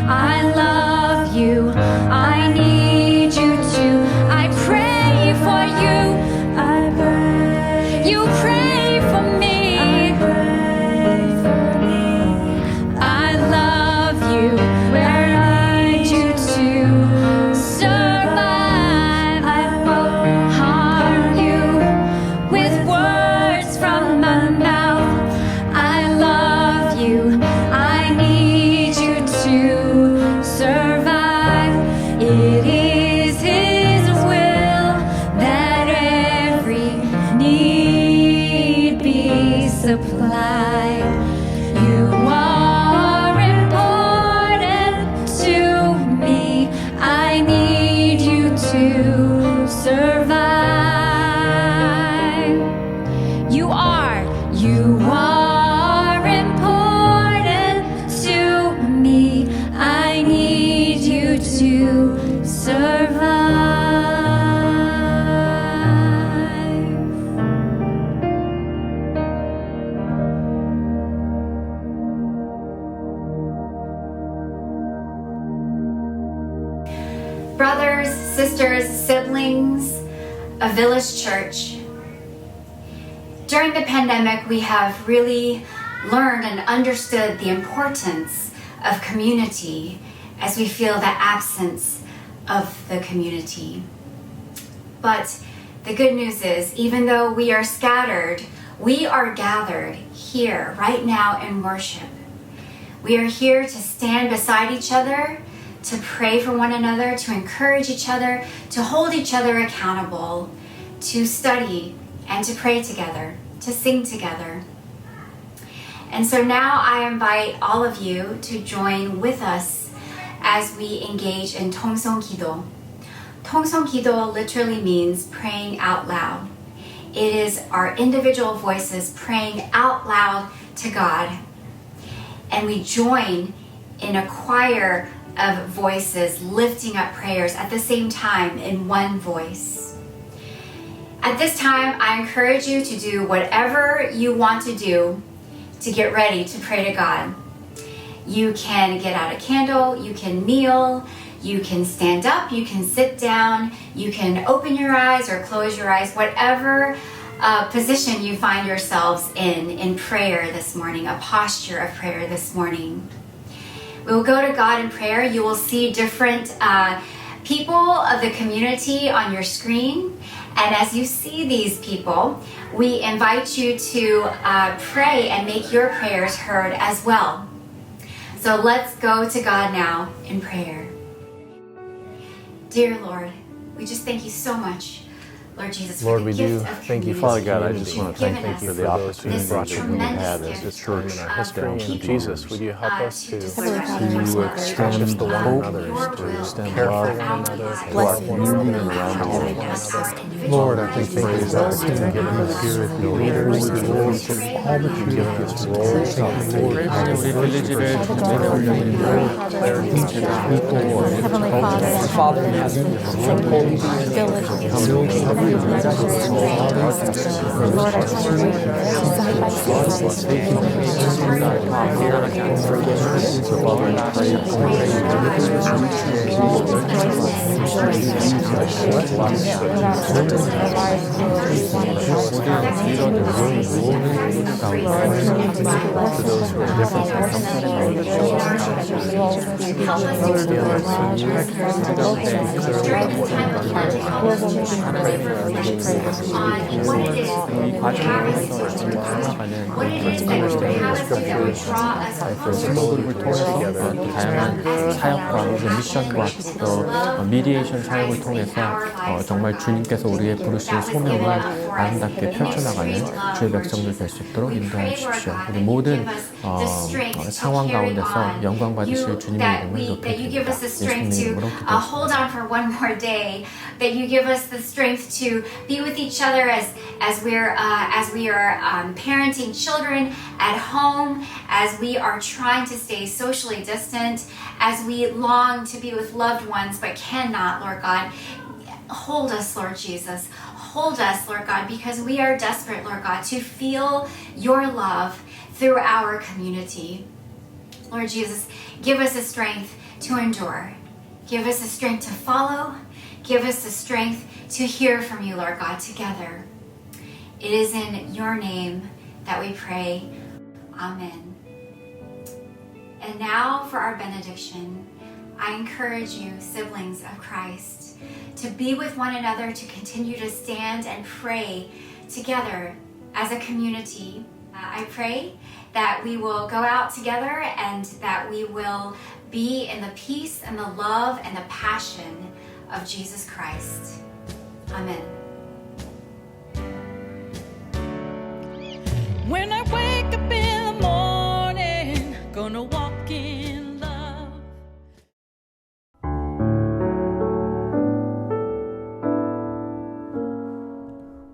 I love you. I need you to. I pray for you. I pray. You pray for me. I pray for me. I love you. I need you to survive. I won't harm you with words. sisters, siblings of Village Church. During the pandemic, we have really learned and understood the importance of community as we feel the absence of the community. But the good news is, even though we are scattered, we are gathered here right now in worship. We are here to stand beside each other, to pray for one another, to encourage each other, to hold each other accountable, to study and to pray together, to sing together. And so now I invite all of you to join with us as we engage in 통성 기도. 통성 기도 literally means praying out loud. It is our individual voices praying out loud to God. And we join in a choir of voices lifting up prayers at the same time in one voice. At this time, I encourage you to do whatever you want to do to get ready to pray to God. You can get out a candle, you can kneel, you can stand up, you can sit down, you can open your eyes or close your eyes, whatever position you find yourselves in prayer this morning, a posture of prayer this morning. We will go to God in prayer. You will see different people of the community on your screen. And as you see these people, we invite you to pray and make your prayers heard as well. So let's go to God now in prayer. Dear Lord, we just thank you so much, Lord Jesus, Lord, for we the do gift of thank you, community. Father God. I You've just want to given thank you for us the opportunity this that we tremendous have as gift this church of history. people, Jesus, would you help us to discover extend the to one hope, another, your to will, extend for love, our to lives, love your unity will, around the our world. individual Lord, I lives, thank you for our giving us leaders, the roles of all that you've given us roles. 우리 빌리지를 전진해 올려드리며 Heavenly Father, Father in heaven, holy Lord, I just pray side by 친구그룹을 통해서 또 다양한 사역과 미션과 또 미디에이션 사역을 통해서 정말 주님께서 우리의 부르신 소명을 아름답게 펼쳐나가는 주의 백성들 될 수 있도록 인도해 주십시오. 우리 모든 상황 가운데서 영광 받으실 주님의 이름을 높여드립니다. 예수님의 이름으로 hold on for one more day, that you give us the strength to be with each other as we are parenting children at home, as we are trying to stay socially distant, as we long to be with loved ones but cannot, Lord God. Hold us, Lord Jesus. Hold us, Lord God, because we are desperate, Lord God, to feel your love through our community. Lord Jesus, give us the strength to endure. Give us the strength to follow. Give us the strength to hear from you, Lord God, together. It is in your name that we pray. Amen. And now for our benediction. I encourage you, siblings of Christ, to be with one another, to continue to stand and pray together as a community. I pray that we will go out together and that we will be in the peace and the love and the passion of Jesus Christ. Amen. When I wake up in the morning, gonna walk in love.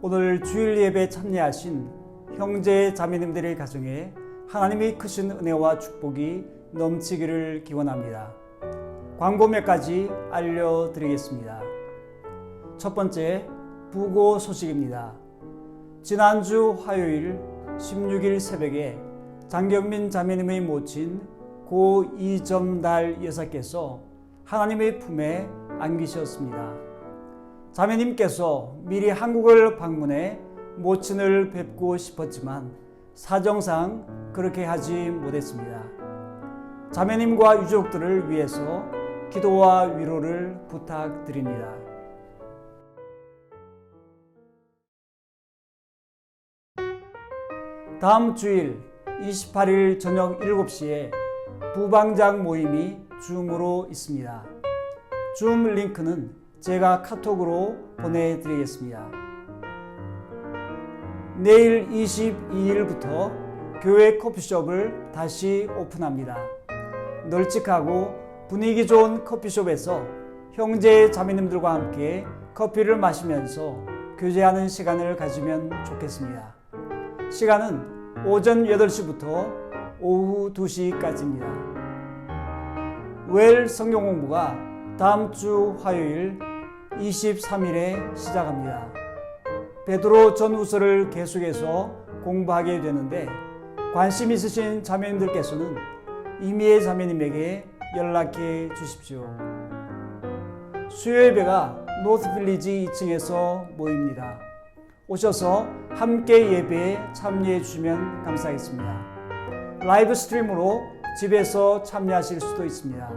오늘 주일 예배에 참여하신 형제 자매님들의 가정에 하나님의 크신 은혜와 축복이 넘치기를 기원합니다. 광고 몇 가지 알려드리겠습니다. 첫 번째, 부고 소식입니다. 지난주 화요일 16일 새벽에 장경민 자매님의 모친 고 이정달 여사께서 하나님의 품에 안기셨습니다. 자매님께서 미리 한국을 방문해 모친을 뵙고 싶었지만 사정상 그렇게 하지 못했습니다. 자매님과 유족들을 위해서 기도와 위로를 부탁드립니다. 다음 주일 28일 저녁 7시에 부방장 모임이 줌으로 있습니다. 줌 링크는 제가 카톡으로 보내드리겠습니다. 내일 22일부터 교회 커피숍을 다시 오픈합니다. 널찍하고 분위기 좋은 커피숍에서 형제 자매님들과 함께 커피를 마시면서 교제하는 시간을 가지면 좋겠습니다. 시간은 오전 8시부터 오후 2시까지입니다. 웰 성경 공부가 다음 주 화요일 23일에 시작합니다. 베드로 전후서를 계속해서 공부하게 되는데 관심 있으신 자매님들께서는 이미애 자매님에게 연락해 주십시오. 수요 예배가 노스빌리지 2층에서 모입니다. 오셔서 함께 예배에 참여해 주시면 감사하겠습니다. 라이브 스트림으로 집에서 참여하실 수도 있습니다.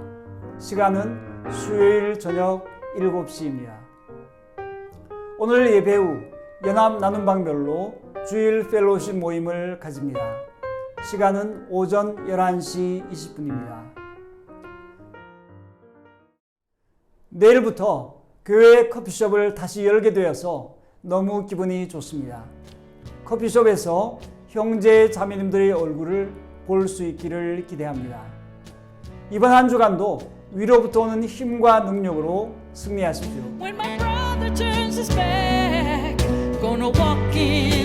시간은 수요일 저녁 7시입니다. 오늘 예배 후 연합 나눔방별로 주일 펠로십 모임을 가집니다. 시간은 오전 11시 20분입니다. 내일부터 교회 커피숍을 다시 열게 되어서 너무 기분이 좋습니다. 커피숍에서 형제 자매님들의 얼굴을 볼 수 있기를 기대합니다. 이번 한 주간도 위로부터 오는 힘과 능력으로 승리하십시오. When my brother turns his back, gonna walk in